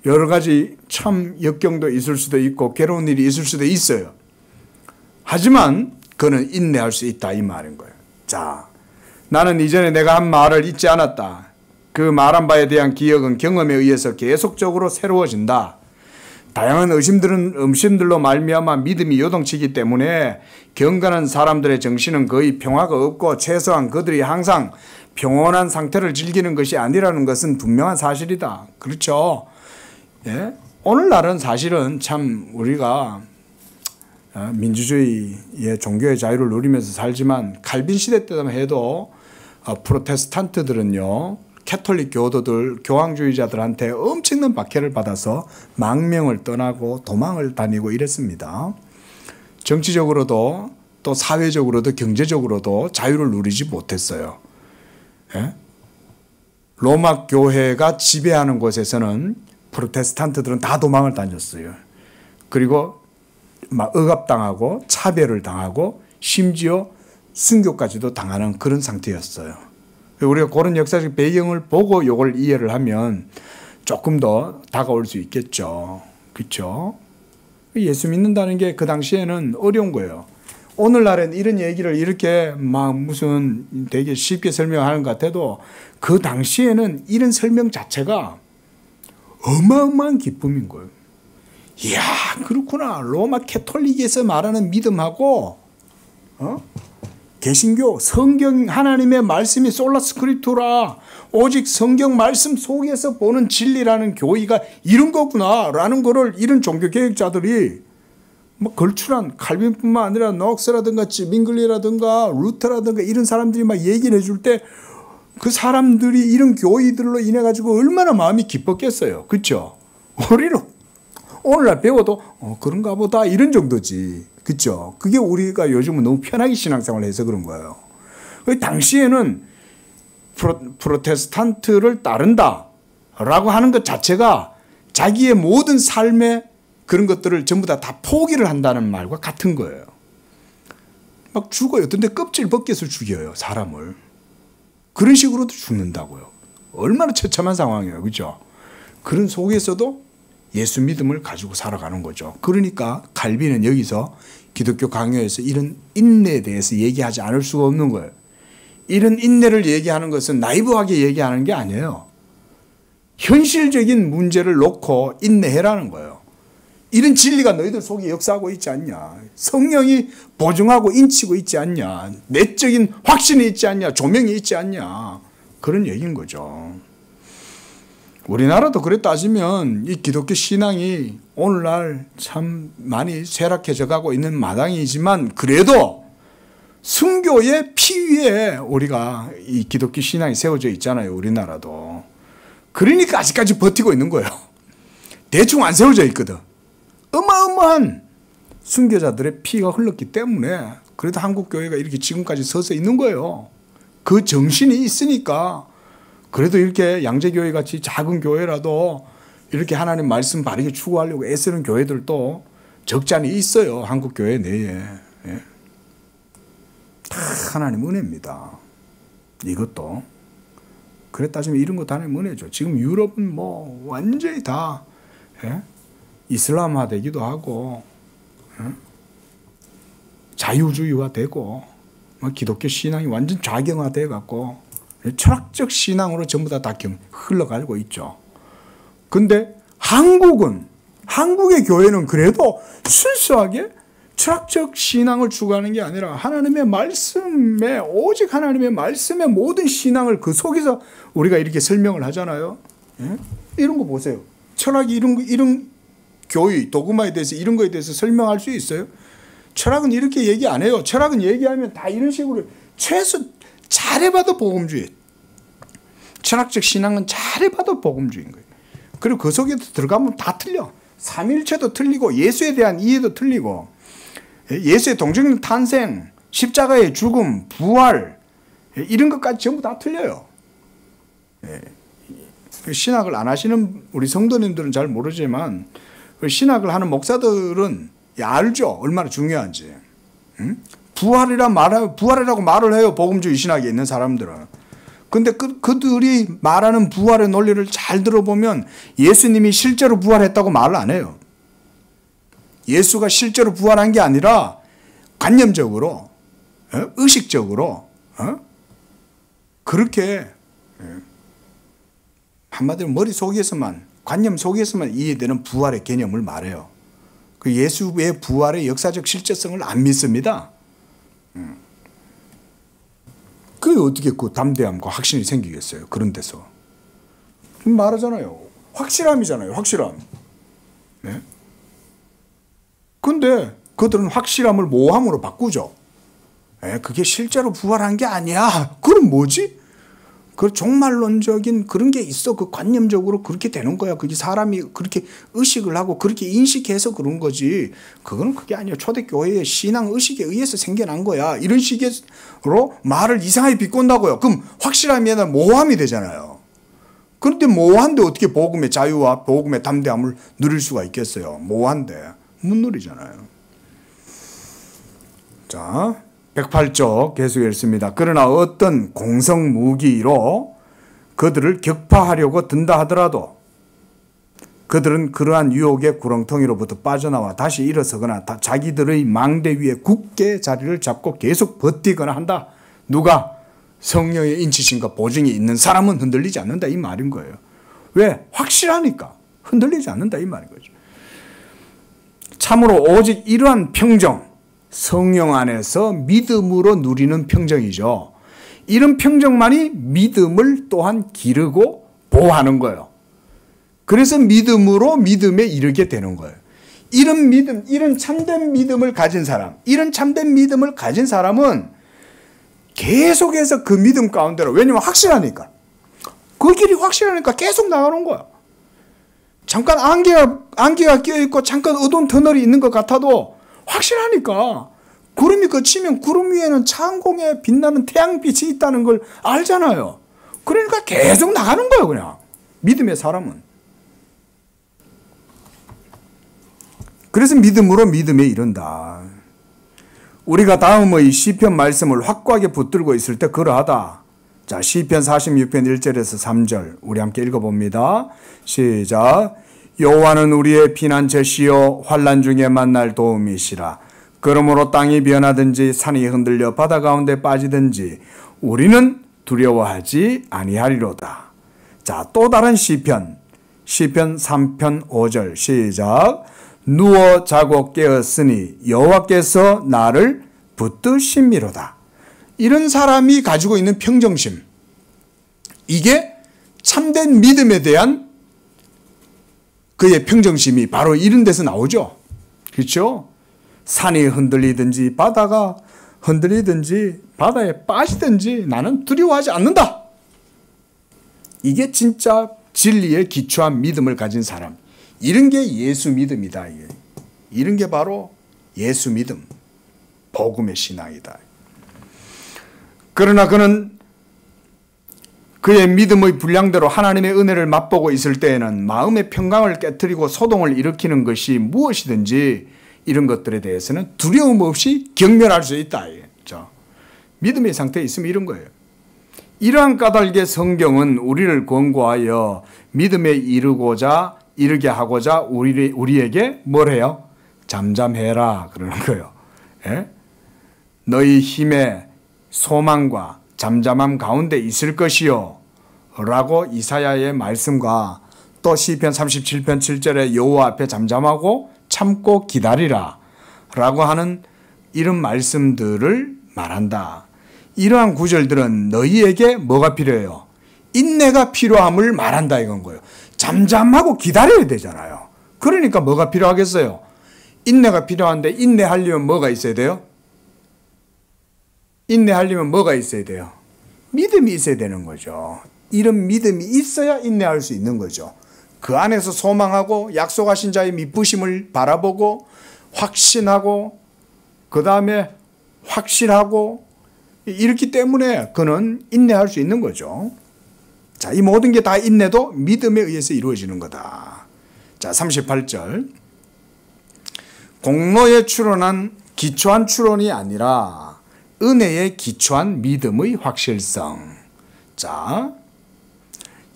여러 가지 참 역경도 있을 수도 있고 괴로운 일이 있을 수도 있어요. 하지만 그는 인내할 수 있다 이 말인 거예요. 자, 나는 이전에 내가 한 말을 잊지 않았다. 그 말한 바에 대한 기억은 경험에 의해서 계속적으로 새로워진다. 다양한 음심들로 말미암아 믿음이 요동치기 때문에 경건한 사람들의 정신은 거의 평화가 없고 최소한 그들이 항상 평온한 상태를 즐기는 것이 아니라는 것은 분명한 사실이다. 그렇죠? 예? 오늘날은 사실은 참 우리가 민주주의의 종교의 자유를 누리면서 살지만 칼빈 시대 때만 해도 프로테스탄트들은요, 캐톨릭 교도들, 교황주의자들한테 엄청난 박해를 받아서 망명을 떠나고 도망을 다니고 이랬습니다. 정치적으로도 또 사회적으로도 경제적으로도 자유를 누리지 못했어요. 예? 로마 교회가 지배하는 곳에서는 프로테스탄트들은 다 도망을 다녔어요. 그리고 막 억압당하고 차별을 당하고 심지어 순교까지도 당하는 그런 상태였어요. 우리가 그런 역사적 배경을 보고 이걸 이해를 하면 조금 더 다가올 수 있겠죠. 그렇죠? 예수 믿는다는 게 그 당시에는 어려운 거예요. 오늘날엔 이런 얘기를 이렇게 막 무슨 되게 쉽게 설명하는 것 같아도 그 당시에는 이런 설명 자체가 어마어마한 기쁨인 거예요. 이야, 그렇구나. 로마 캐톨릭에서 말하는 믿음하고 개신교 성경 하나님의 말씀이 솔라 스크립투라 오직 성경 말씀 속에서 보는 진리라는 교의가 이런 거구나라는 거를 이런 종교 개혁자들이 뭐 걸출한 칼빈뿐만 아니라 녹스라든가 밍글리라든가 루터라든가 이런 사람들이 막 얘기를 해줄 때 그 사람들이 이런 교의들로 인해 가지고 얼마나 마음이 기뻤겠어요. 그렇죠? 우리는 오늘날 배워도 그런가 보다 이런 정도지. 그렇죠? 그게 우리가 요즘은 너무 편하게 신앙생활을 해서 그런 거예요. 당시에는 프로테스탄트를 따른다라고 하는 것 자체가 자기의 모든 삶의 그런 것들을 전부 다 포기를 한다는 말과 같은 거예요. 막 죽어요. 어떤 데 껍질 벗겨서 죽여요. 사람을. 그런 식으로도 죽는다고요. 얼마나 처참한 상황이에요. 그렇죠? 그런 속에서도 예수 믿음을 가지고 살아가는 거죠. 그러니까 칼빈은 여기서 기독교 강요에서 이런 인내에 대해서 얘기하지 않을 수가 없는 거예요. 이런 인내를 얘기하는 것은 나이브하게 얘기하는 게 아니에요. 현실적인 문제를 놓고 인내해라는 거예요. 이런 진리가 너희들 속에 역사하고 있지 않냐. 성령이 보증하고 인치고 있지 않냐. 내적인 확신이 있지 않냐. 조명이 있지 않냐. 그런 얘기인 거죠. 우리나라도 그래 따지면 이 기독교 신앙이 오늘날 참 많이 쇠락해져 가고 있는 마당이지만 그래도 순교의 피 위에 우리가 이 기독교 신앙이 세워져 있잖아요. 우리나라도. 그러니까 아직까지 버티고 있는 거예요. 대충 안 세워져 있거든. 어마어마한 순교자들의 피가 흘렀기 때문에 그래도 한국교회가 이렇게 지금까지 서서 있는 거예요. 그 정신이 있으니까 그래도 이렇게 양재교회 같이 작은 교회라도 이렇게 하나님 말씀 바르게 추구하려고 애쓰는 교회들도 적지 않이 있어요. 한국 교회 내에. 예. 다 하나님 은혜입니다. 이것도. 그래 따지면 이런 것도 하나님 은혜죠. 지금 유럽은 뭐 완전히 다 예? 이슬람화 되기도 하고 예? 자유주의화 되고 뭐 기독교 신앙이 완전 좌경화 돼 갖고 철학적 신앙으로 전부 다 흘러가고 있죠. 근데 한국의 교회는 그래도 순수하게 철학적 신앙을 추구하는 게 아니라 하나님의 말씀에, 오직 하나님의 말씀의 모든 신앙을 그 속에서 우리가 이렇게 설명을 하잖아요. 예? 이런 거 보세요. 철학이 이런 교의, 도그마에 대해서 이런 거에 대해서 설명할 수 있어요? 철학은 이렇게 얘기 안 해요. 철학은 얘기하면 다 이런 식으로 최소 잘해봐도 복음주의. 철학적 신앙은 잘해봐도 복음주의인 거예요. 그리고 그 속에 들어가면 다 틀려. 삼일체도 틀리고 예수에 대한 이해도 틀리고 예수의 동정적 탄생, 십자가의 죽음, 부활 이런 것까지 전부 다 틀려요. 신학을 안 하시는 우리 성도님들은 잘 모르지만 신학을 하는 목사들은 알죠. 얼마나 중요한지. 부활이라고 말을 해요. 복음주의 신학에 있는 사람들은. 근데 그들이 말하는 부활의 논리를 잘 들어보면 예수님이 실제로 부활했다고 말을 안 해요. 예수가 실제로 부활한 게 아니라 관념적으로, 의식적으로 그렇게 한마디로 머릿속에서만, 관념 속에서만 이해되는 부활의 개념을 말해요. 그 예수의 부활의 역사적 실제성을 안 믿습니다. 그게 어떻게 그 담대함과 확신이 생기겠어요? 그런 데서. 말하잖아요. 확실함이잖아요. 확실함. 네? 근데 그들은 확실함을 모함으로 바꾸죠. 그게 실제로 부활한 게 아니야. 그럼 뭐지? 그 종말론적인 그런 게 있어. 그 관념적으로 그렇게 되는 거야. 그게 사람이 그렇게 의식을 하고 그렇게 인식해서 그런 거지. 그건 그게 아니야. 초대교회의 신앙 의식에 의해서 생겨난 거야. 이런 식으로 말을 이상하게 비꼰다고요. 그럼 확실함이 아니라 모함이 되잖아요. 그런데 모호한데 어떻게 복음의 자유와 복음의 담대함을 누릴 수가 있겠어요? 모호한데 못 누리잖아요. 자, 108쪽 계속 읽습니다. 그러나 어떤 공성무기로 그들을 격파하려고 든다 하더라도 그들은 그러한 유혹의 구렁텅이로부터 빠져나와 다시 일어서거나 자기들의 망대 위에 굳게 자리를 잡고 계속 버티거나 한다. 누가? 성령의 인치심과 보증이 있는 사람은 흔들리지 않는다 이 말인 거예요. 왜? 확실하니까 흔들리지 않는다 이 말인 거죠. 참으로 오직 이러한 평정, 성령 안에서 믿음으로 누리는 평정이죠. 이런 평정만이 믿음을 또한 기르고 보호하는 거예요. 그래서 믿음으로 믿음에 이르게 되는 거예요. 이런 믿음, 이런 참된 믿음을 가진 사람, 이런 참된 믿음을 가진 사람은 계속해서 그 믿음 가운데로, 왜냐면 확실하니까. 그 길이 확실하니까 계속 나가는 거야. 잠깐 안개가 껴있고 잠깐 어두운 터널이 있는 것 같아도 확실하니까 구름이 그치면 구름 위에는 창공에 빛나는 태양빛이 있다는 걸 알잖아요. 그러니까 계속 나가는 거예요. 그냥 믿음의 사람은. 그래서 믿음으로 믿음에 이른다. 우리가 다음의 시편 말씀을 확고하게 붙들고 있을 때 그러하다. 자, 시편 46편 1절에서 3절 우리 함께 읽어봅니다. 시작. 여호와는 우리의 피난처시요 환난 중에 만날 도움이시라. 그러므로 땅이 변하든지 산이 흔들려 바다 가운데 빠지든지 우리는 두려워하지 아니하리로다. 자, 또 다른 시편 3편 5절 시작. 누워 자고 깨었으니 여호와께서 나를 붙드심이로다. 이런 사람이 가지고 있는 평정심, 이게 참된 믿음에 대한 그의 평정심이 바로 이런 데서 나오죠. 그렇죠? 산이 흔들리든지 바다가 흔들리든지 바다에 빠지든지 나는 두려워하지 않는다. 이게 진짜 진리에 기초한 믿음을 가진 사람. 이런 게 예수 믿음이다. 이런 게 바로 예수 믿음, 복음의 신앙이다. 그러나 그는 그의 믿음의 분량대로 하나님의 은혜를 맛보고 있을 때에는 마음의 평강을 깨트리고 소동을 일으키는 것이 무엇이든지 이런 것들에 대해서는 두려움 없이 경멸할 수 있다. 믿음의 상태에 있으면 이런 거예요. 이러한 까닭에 성경은 우리를 권고하여 믿음에 이르게 하고자 우리에게 뭘 해요? 잠잠해라 그러는 거예요. 예? 너희 힘의 소망과 잠잠함 가운데 있을 것이요 라고 이사야의 말씀과 또 시편 37편 7절에 여호와 앞에 잠잠하고 참고 기다리라 라고 하는 이런 말씀들을 말한다. 이러한 구절들은 너희에게 뭐가 필요해요? 인내가 필요함을 말한다 이건 거예요. 잠잠하고 기다려야 되잖아요. 그러니까 뭐가 필요하겠어요? 인내가 필요한데 인내하려면 뭐가 있어야 돼요? 인내하려면 뭐가 있어야 돼요? 믿음이 있어야 되는 거죠. 이런 믿음이 있어야 인내할 수 있는 거죠. 그 안에서 소망하고 약속하신 자의 미쁘심을 바라보고 확신하고 그 다음에 확실하고 이렇기 때문에 그는 인내할 수 있는 거죠. 자, 이 모든 게 다 인내도 믿음에 의해서 이루어지는 거다. 자, 38절. 공로에 추론한 기초한 추론이 아니라 은혜에 기초한 믿음의 확실성. 자,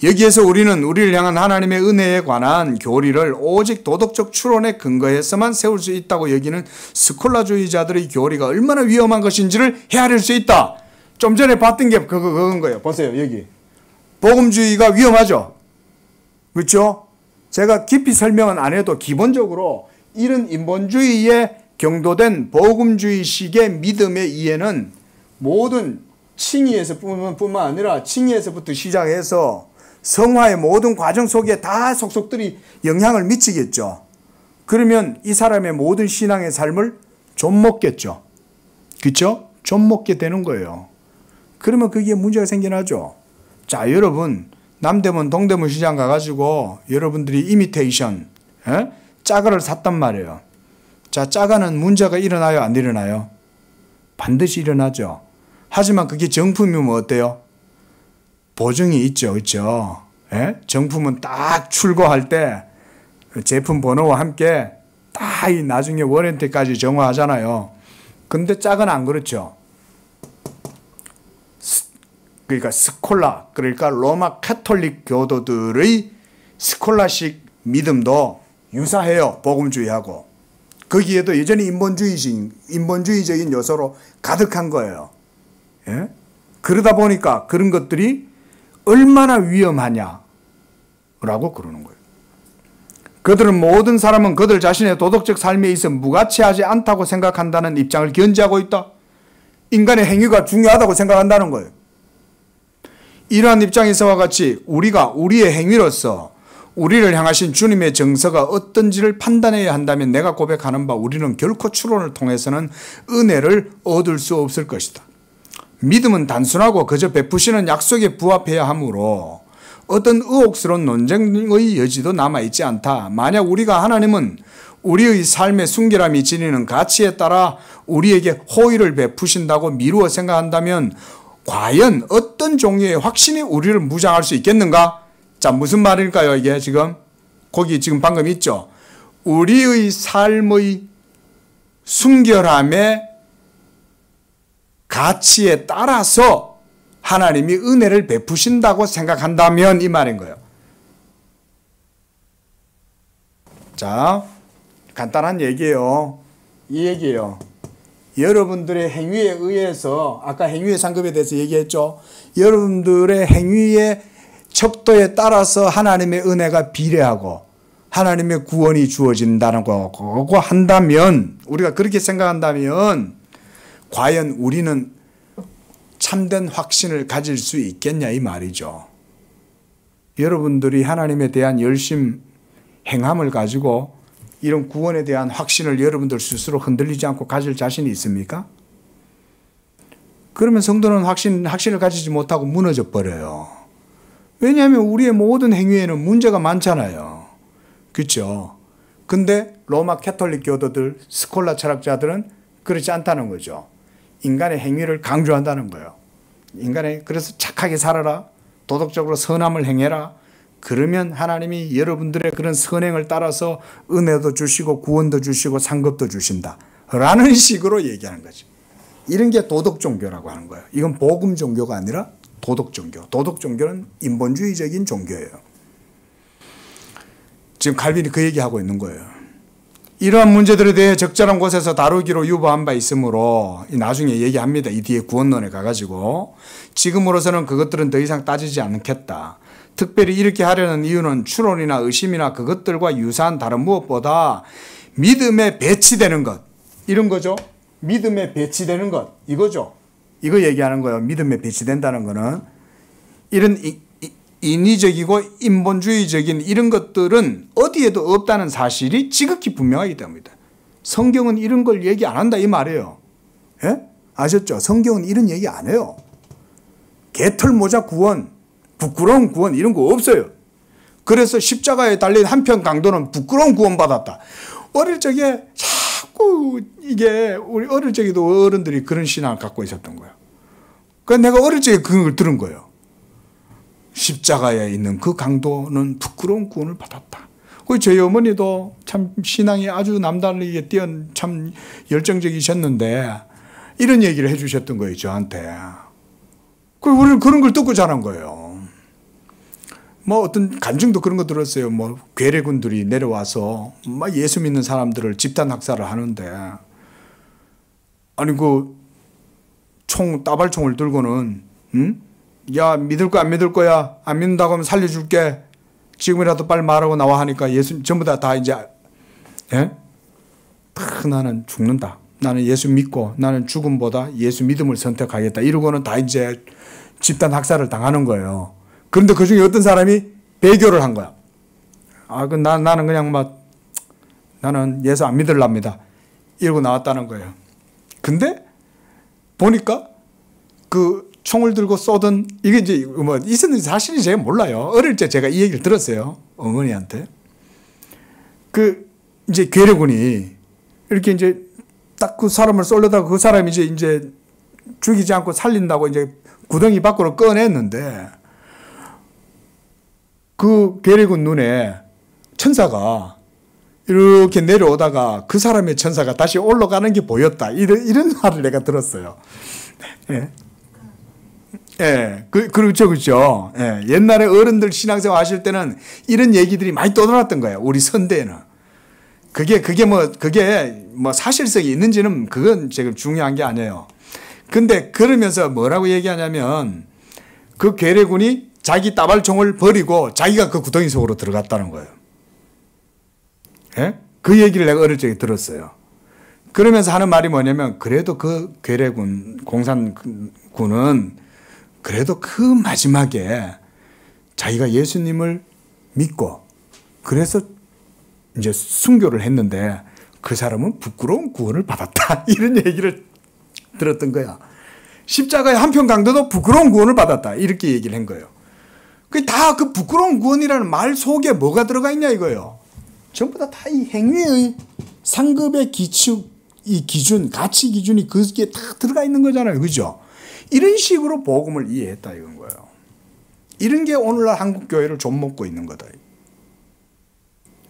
여기에서 우리는 우리를 향한 하나님의 은혜에 관한 교리를 오직 도덕적 추론에 근거해서만 세울 수 있다고 여기는 스콜라주의자들의 교리가 얼마나 위험한 것인지를 헤아릴 수 있다. 좀 전에 봤던 게 그건 거예요. 보세요, 여기. 복음주의가 위험하죠. 그렇죠? 제가 깊이 설명은 안 해도 기본적으로 이런 인본주의에 경도된 복음주의식의 믿음의 이해는 모든 칭의에서 뿐만 아니라 칭의에서부터 시작해서 성화의 모든 과정 속에 다 속속들이 영향을 미치겠죠. 그러면 이 사람의 모든 신앙의 삶을 좀먹겠죠. 그렇죠? 좀먹게 되는 거예요. 그러면 그게 문제가 생겨나죠. 자, 여러분 남대문 동대문 시장 가가지고 여러분들이 이미테이션 짜가를 샀단 말이에요. 자, 짜가는 문제가 일어나요? 안 일어나요? 반드시 일어나죠. 하지만 그게 정품이면 어때요? 보증이 있죠. 그렇죠? 예? 정품은 딱 출고할 때 제품 번호와 함께 딱 나중에 워런티까지 정화하잖아요. 근데 짝은 안 그렇죠. 그러니까 스콜라, 그러니까 로마 카톨릭 교도들의 스콜라식 믿음도 유사해요. 복음주의하고. 거기에도 여전히 인본주의적인 요소로 가득한 거예요. 예? 그러다 보니까 그런 것들이 얼마나 위험하냐라고 그러는 거예요. 그들은 모든 사람은 그들 자신의 도덕적 삶에 있어 무가치하지 않다고 생각한다는 입장을 견지하고 있다. 인간의 행위가 중요하다고 생각한다는 거예요. 이러한 입장에서와 같이 우리가 우리의 행위로서 우리를 향하신 주님의 정서가 어떤지를 판단해야 한다면 내가 고백하는 바 우리는 결코 추론을 통해서는 은혜를 얻을 수 없을 것이다. 믿음은 단순하고 그저 베푸시는 약속에 부합해야 하므로 어떤 의혹스러운 논쟁의 여지도 남아있지 않다. 만약 우리가 하나님은 우리의 삶의 순결함이 지니는 가치에 따라 우리에게 호의를 베푸신다고 미루어 생각한다면 과연 어떤 종류의 확신이 우리를 무장할 수 있겠는가? 자, 무슨 말일까요? 이게 지금 거기 지금 방금 있죠. 우리의 삶의 순결함의 가치에 따라서 하나님이 은혜를 베푸신다고 생각한다면 이 말인 거예요. 자, 간단한 얘기예요. 이 얘기예요. 여러분들의 행위에 의해서 아까 행위의 상급에 대해서 얘기했죠. 여러분들의 행위의 척도에 따라서 하나님의 은혜가 비례하고 하나님의 구원이 주어진다는 거고 한다면 우리가 그렇게 생각한다면 과연 우리는 참된 확신을 가질 수 있겠냐 이 말이죠. 여러분들이 하나님에 대한 열심 행함을 가지고 이런 구원에 대한 확신을 여러분들 스스로 흔들리지 않고 가질 자신이 있습니까? 그러면 성도는 확신을 가지지 못하고 무너져 버려요. 왜냐하면 우리의 모든 행위에는 문제가 많잖아요. 그렇죠? 근데 로마 캐톨릭 교도들, 스콜라 철학자들은 그렇지 않다는 거죠. 인간의 행위를 강조한다는 거예요. 그래서 착하게 살아라. 도덕적으로 선함을 행해라. 그러면 하나님이 여러분들의 그런 선행을 따라서 은혜도 주시고 구원도 주시고 상급도 주신다. 라는 식으로 얘기하는 거지. 이런 게 도덕 종교라고 하는 거예요. 이건 복음 종교가 아니라 도덕 종교. 도덕 종교는 인본주의적인 종교예요. 지금 칼빈이 그 얘기하고 있는 거예요. 이러한 문제들에 대해 적절한 곳에서 다루기로 유보한 바 있으므로 나중에 얘기합니다. 이 뒤에 구원론에 가가지고 지금으로서는 그것들은 더 이상 따지지 않겠다. 특별히 이렇게 하려는 이유는 추론이나 의심이나 그것들과 유사한 다른 무엇보다 믿음에 배치되는 것, 이런 거죠. 믿음에 배치되는 것, 이거죠. 이거 얘기하는 거예요. 믿음에 배치된다는 거는 이런 인위적이고 인본주의적인 이런 것들은 어디에도 없다는 사실이 지극히 분명하기 때문이다. 성경은 이런 걸 얘기 안 한다 이 말이에요. 예? 아셨죠? 성경은 이런 얘기 안 해요. 개털 모자 구원, 부끄러운 구원 이런 거 없어요. 그래서 십자가에 달린 한편 강도는 부끄러운 구원 받았다. 어릴 적에 자꾸 이게 우리 어릴 적에도 어른들이 그런 신앙을 갖고 있었던 거예요. 그래서 내가 어릴 적에 그걸 들은 거예요. 십자가에 있는 그 강도는 부끄러운 구원을 받았다. 저희 어머니도 참 신앙이 아주 남다르게 뛰어난 참 열정적이셨는데 이런 얘기를 해주셨던 거예요, 저한테. 우리는 그런 걸 듣고 자란 거예요. 뭐 어떤 간증도 그런 거 들었어요. 뭐 괴뢰군들이 내려와서 막 예수 믿는 사람들을 집단 학살을 하는데 아니 그 따발총을 들고는 야 믿을 거야 안 믿을 거야 안 믿는다고 하면 살려줄게 지금이라도 빨리 말하고 나와 하니까 예수 전부 다 이제 예? 나는 죽는다. 나는 예수 믿고 나는 죽음보다 예수 믿음을 선택하겠다. 이러고는 다 이제 집단 학살을 당하는 거예요. 그런데 그 중에 어떤 사람이 배교를 한 거야. 나는 그냥 나는 예수 안 믿으랍니다. 이러고 나왔다는 거예요. 근데 보니까 그 총을 들고 쏘던 이게 이제 뭐 있었는지 사실이 제가 몰라요. 어릴 때 제가 이 얘기를 들었어요. 어머니한테. 이제 괴뢰군이 이렇게 이제 딱 그 사람을 쏠려다가 그 사람이 이제 죽이지 않고 살린다고 이제 구덩이 밖으로 꺼냈는데 그 괴뢰군 눈에 천사가 이렇게 내려오다가 그 사람의 천사가 다시 올라가는 게 보였다. 이런 말을 내가 들었어요. 예. 예. 그렇죠. 예. 옛날에 어른들 신앙생활 하실 때는 이런 얘기들이 많이 떠돌았던 거예요. 우리 선대에는. 그게 뭐 사실성이 있는지는 그건 지금 중요한 게 아니에요. 근데 그러면서 뭐라고 얘기하냐면 그 괴뢰군이 자기 따발총을 버리고 자기가 그 구덩이 속으로 들어갔다는 거예요. 예? 그 얘기를 내가 어릴 적에 들었어요. 그러면서 하는 말이 뭐냐면 그래도 그 괴뢰군, 공산군은 그래도 그 마지막에 자기가 예수님을 믿고 그래서 이제 순교를 했는데 그 사람은 부끄러운 구원을 받았다. 이런 얘기를 들었던 거야. 십자가의 한편 강도도 부끄러운 구원을 받았다. 이렇게 얘기를 한 거예요. 다 그 부끄러운 구원이라는 말 속에 뭐가 들어가 있냐 이거예요. 전부 다 이 행위의 상급의 이 기준, 가치 기준이 그게 다 들어가 있는 거잖아요. 그죠? 이런 식으로 복음을 이해했다 이건 거예요. 이런 게 오늘날 한국 교회를 좀 먹고 있는 거다.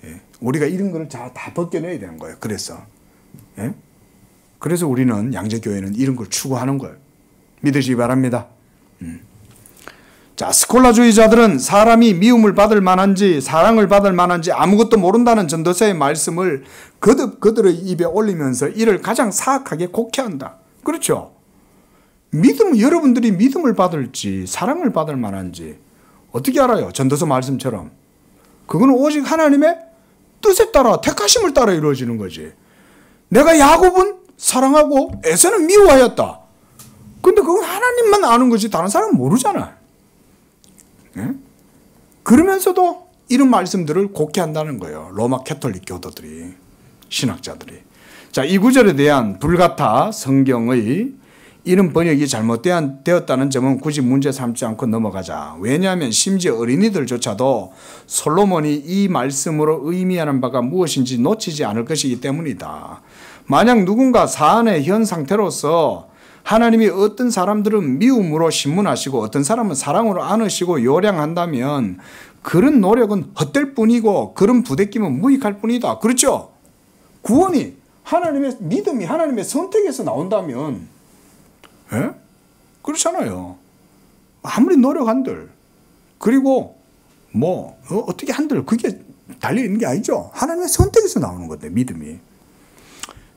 예. 우리가 이런 거를 다 벗겨내야 되는 거예요. 그래서. 예? 그래서 우리는 양재교회는 이런 걸 추구하는 거예요. 믿으시기 바랍니다. 자, 스콜라주의자들은 사람이 미움을 받을 만한지 사랑을 받을 만한지 아무것도 모른다는 전도서의 말씀을 거듭 그들의 입에 올리면서 이를 가장 사악하게 곡해한다. 그렇죠? 여러분들이 믿음을 받을지 사랑을 받을 만한지 어떻게 알아요? 전도서 말씀처럼. 그거는 오직 하나님의 뜻에 따라 택하심을 따라 이루어지는 거지. 내가 야곱은 사랑하고 에서는 미워하였다. 근데 그건 하나님만 아는 거지 다른 사람은 모르잖아. 예? 그러면서도 이런 말씀들을 곡해한다는 거예요. 로마 캐톨릭 교도들이, 신학자들이. 자, 이 구절에 대한 불가타 성경의 이런 번역이 잘못되었다는 점은 굳이 문제 삼지 않고 넘어가자. 왜냐하면 심지어 어린이들조차도 솔로몬이 이 말씀으로 의미하는 바가 무엇인지 놓치지 않을 것이기 때문이다. 만약 누군가 사안의 현 상태로서 하나님이 어떤 사람들은 미움으로 신문하시고 어떤 사람은 사랑으로 안으시고 요량한다면 그런 노력은 헛될 뿐이고 그런 부대낌은 무익할 뿐이다. 그렇죠? 구원이 하나님의 믿음이 하나님의 선택에서 나온다면 그렇잖아요. 아무리 노력한들 그리고 어떻게 한들 그게 달려있는 게 아니죠. 하나님의 선택에서 나오는 건데 믿음이.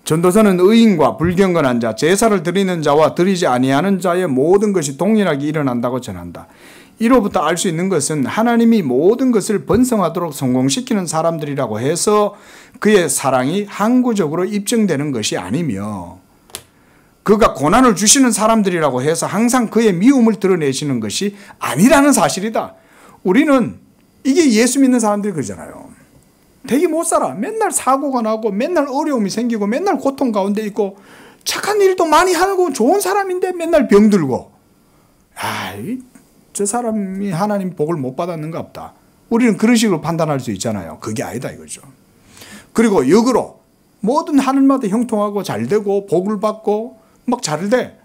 전도서는 의인과 불경건한 자, 제사를 드리는 자와 드리지 아니하는 자의 모든 것이 동일하게 일어난다고 전한다. 이로부터 알 수 있는 것은 하나님이 모든 것을 번성하도록 성공시키는 사람들이라고 해서 그의 사랑이 항구적으로 입증되는 것이 아니며 그가 고난을 주시는 사람들이라고 해서 항상 그의 미움을 드러내시는 것이 아니라는 사실이다. 우리는 이게 예수 믿는 사람들이 그러잖아요. 되게 못 살아. 맨날 사고가 나고 맨날 어려움이 생기고 맨날 고통 가운데 있고 착한 일도 많이 하고 좋은 사람인데 맨날 병들고 저 사람이 하나님 복을 못 받았는가 보다. 우리는 그런 식으로 판단할 수 있잖아요. 그게 아니다 이거죠. 그리고 역으로 모든 하늘마다 형통하고 잘되고 복을 받고 막 잘돼.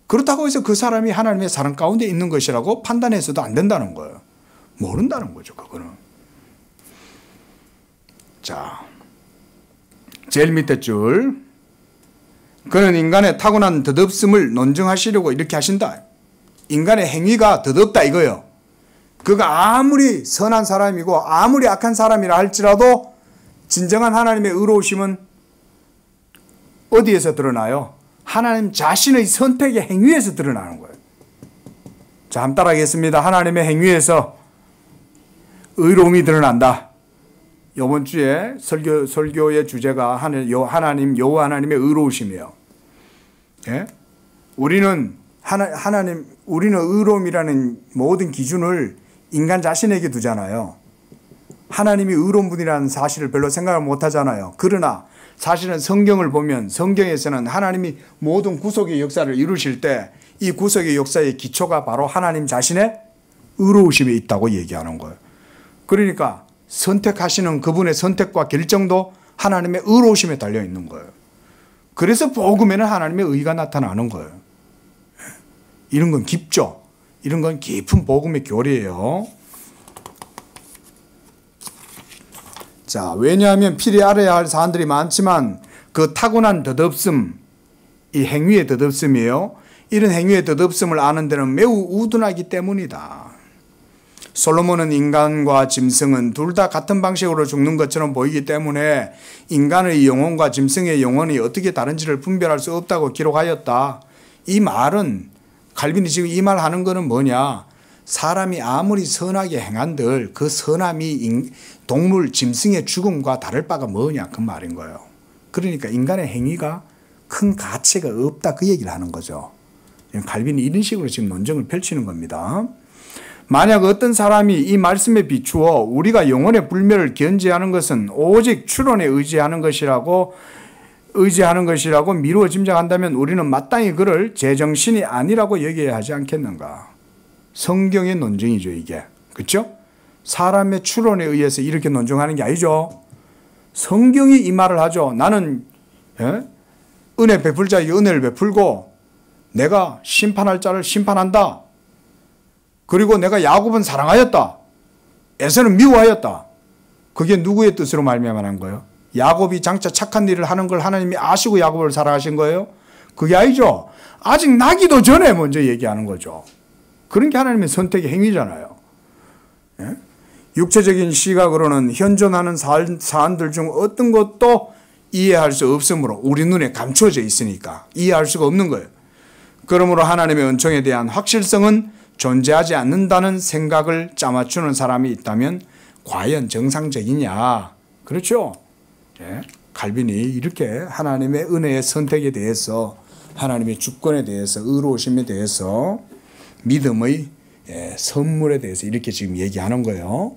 그렇다고 해서 그 사람이 하나님의 사랑 가운데 있는 것이라고 판단해서도 안 된다는 거예요. 모른다는 거죠. 그거는. 자, 제일 밑에 줄. 그는 인간의 타고난 덧없음을 논증하시려고 이렇게 하신다. 인간의 행위가 덧없다 이거예요. 그가 아무리 선한 사람이고 아무리 악한 사람이라 할지라도 진정한 하나님의 의로우심은 어디에서 드러나요? 하나님 자신의 선택의 행위에서 드러나는 거예요. 자, 한번 따라하겠습니다. 하나님의 행위에서 의로움이 드러난다. 이번 주에 설교의 주제가 여호와 하나님의 의로우심이에요. 예? 우리는 의로움이라는 모든 기준을 인간 자신에게 두잖아요. 하나님이 의로운 분이라는 사실을 별로 생각을 못 하잖아요. 그러나 사실은 성경을 보면 성경에서는 하나님이 모든 구속의 역사를 이루실 때 이 구속의 역사의 기초가 바로 하나님 자신의 의로우심에 있다고 얘기하는 거예요. 그러니까 선택하시는 그분의 선택과 결정도 하나님의 의로우심에 달려있는 거예요. 그래서 복음에는 하나님의 의가 나타나는 거예요. 이런 건 깊죠. 이런 건 깊은 복음의 교리예요. 자, 왜냐하면 필히 알아야 할 사안들이 많지만 그 타고난 덧없음, 이 행위의 덧없음이에요. 이런 행위의 덧없음을 아는 데는 매우 우둔하기 때문이다. 솔로몬은 인간과 짐승은 둘 다 같은 방식으로 죽는 것처럼 보이기 때문에 인간의 영혼과 짐승의 영혼이 어떻게 다른지를 분별할 수 없다고 기록하였다. 이 말은 칼빈이 지금 이 말 하는 거는 뭐냐? 사람이 아무리 선하게 행한들 그 선함이 동물, 짐승의 죽음과 다를 바가 뭐냐 그 말인 거예요. 그러니까 인간의 행위가 큰 가치가 없다 그 얘기를 하는 거죠. 칼빈이 이런 식으로 지금 논쟁을 펼치는 겁니다. 만약 어떤 사람이 이 말씀에 비추어 우리가 영혼의 불멸을 견지하는 것은 오직 추론에 의지하는 것이라고 미루어 짐작한다면 우리는 마땅히 그를 제정신이 아니라고 여겨야 하지 않겠는가. 성경의 논증이죠 이게. 그렇죠? 사람의 추론에 의해서 이렇게 논증하는 게 아니죠. 성경이 이 말을 하죠. 나는 은혜 베풀 자에게 은혜를 베풀고 내가 심판할 자를 심판한다. 그리고 내가 야곱은 사랑하였다. 에서는 미워하였다. 그게 누구의 뜻으로 말미암아 거예요? 야곱이 장차 착한 일을 하는 걸 하나님이 아시고 야곱을 사랑하신 거예요? 그게 아니죠. 아직 나기도 전에 먼저 얘기하는 거죠. 그런 게 하나님의 선택의 행위잖아요. 예? 육체적인 시각으로는 현존하는 사안들 중 어떤 것도 이해할 수 없으므로 우리 눈에 감추어져 있으니까 이해할 수가 없는 거예요. 그러므로 하나님의 은총에 대한 확실성은 존재하지 않는다는 생각을 짜맞추는 사람이 있다면 과연 정상적이냐? 그렇죠? 예? 칼빈이 이렇게 하나님의 은혜의 선택에 대해서 하나님의 주권에 대해서 의로우심에 대해서 믿음의 선물에 대해서 이렇게 지금 얘기하는 거예요.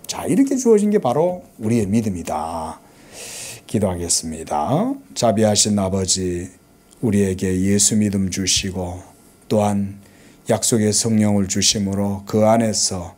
자, 이렇게 주어진 게 바로 우리의 믿음이다. 기도하겠습니다. 자비하신 아버지, 우리에게 예수 믿음 주시고 또한 약속의 성령을 주심으로 그 안에서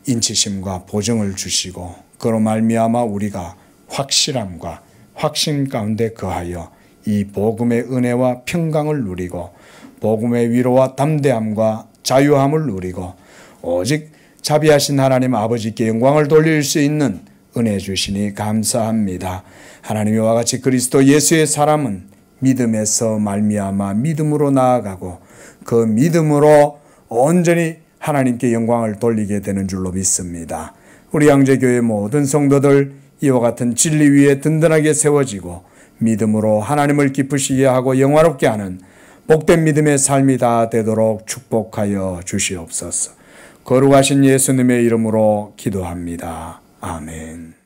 인치심과 보증을 주시고 그로 말미암아 우리가 확실함과 확신 가운데 거하여 이 복음의 은혜와 평강을 누리고 복음의 위로와 담대함과 자유함을 누리고 오직 자비하신 하나님 아버지께 영광을 돌릴 수 있는 은혜 주시니 감사합니다. 하나님 이와 같이 그리스도 예수의 사람은 믿음에서 말미암아 믿음으로 나아가고 그 믿음으로 온전히 하나님께 영광을 돌리게 되는 줄로 믿습니다. 우리 양재교회 모든 성도들 이와 같은 진리 위에 든든하게 세워지고 믿음으로 하나님을 기쁘시게 하고 영화롭게 하는 복된 믿음의 삶이 다 되도록 축복하여 주시옵소서. 거룩하신 예수님의 이름으로 기도합니다. 아멘.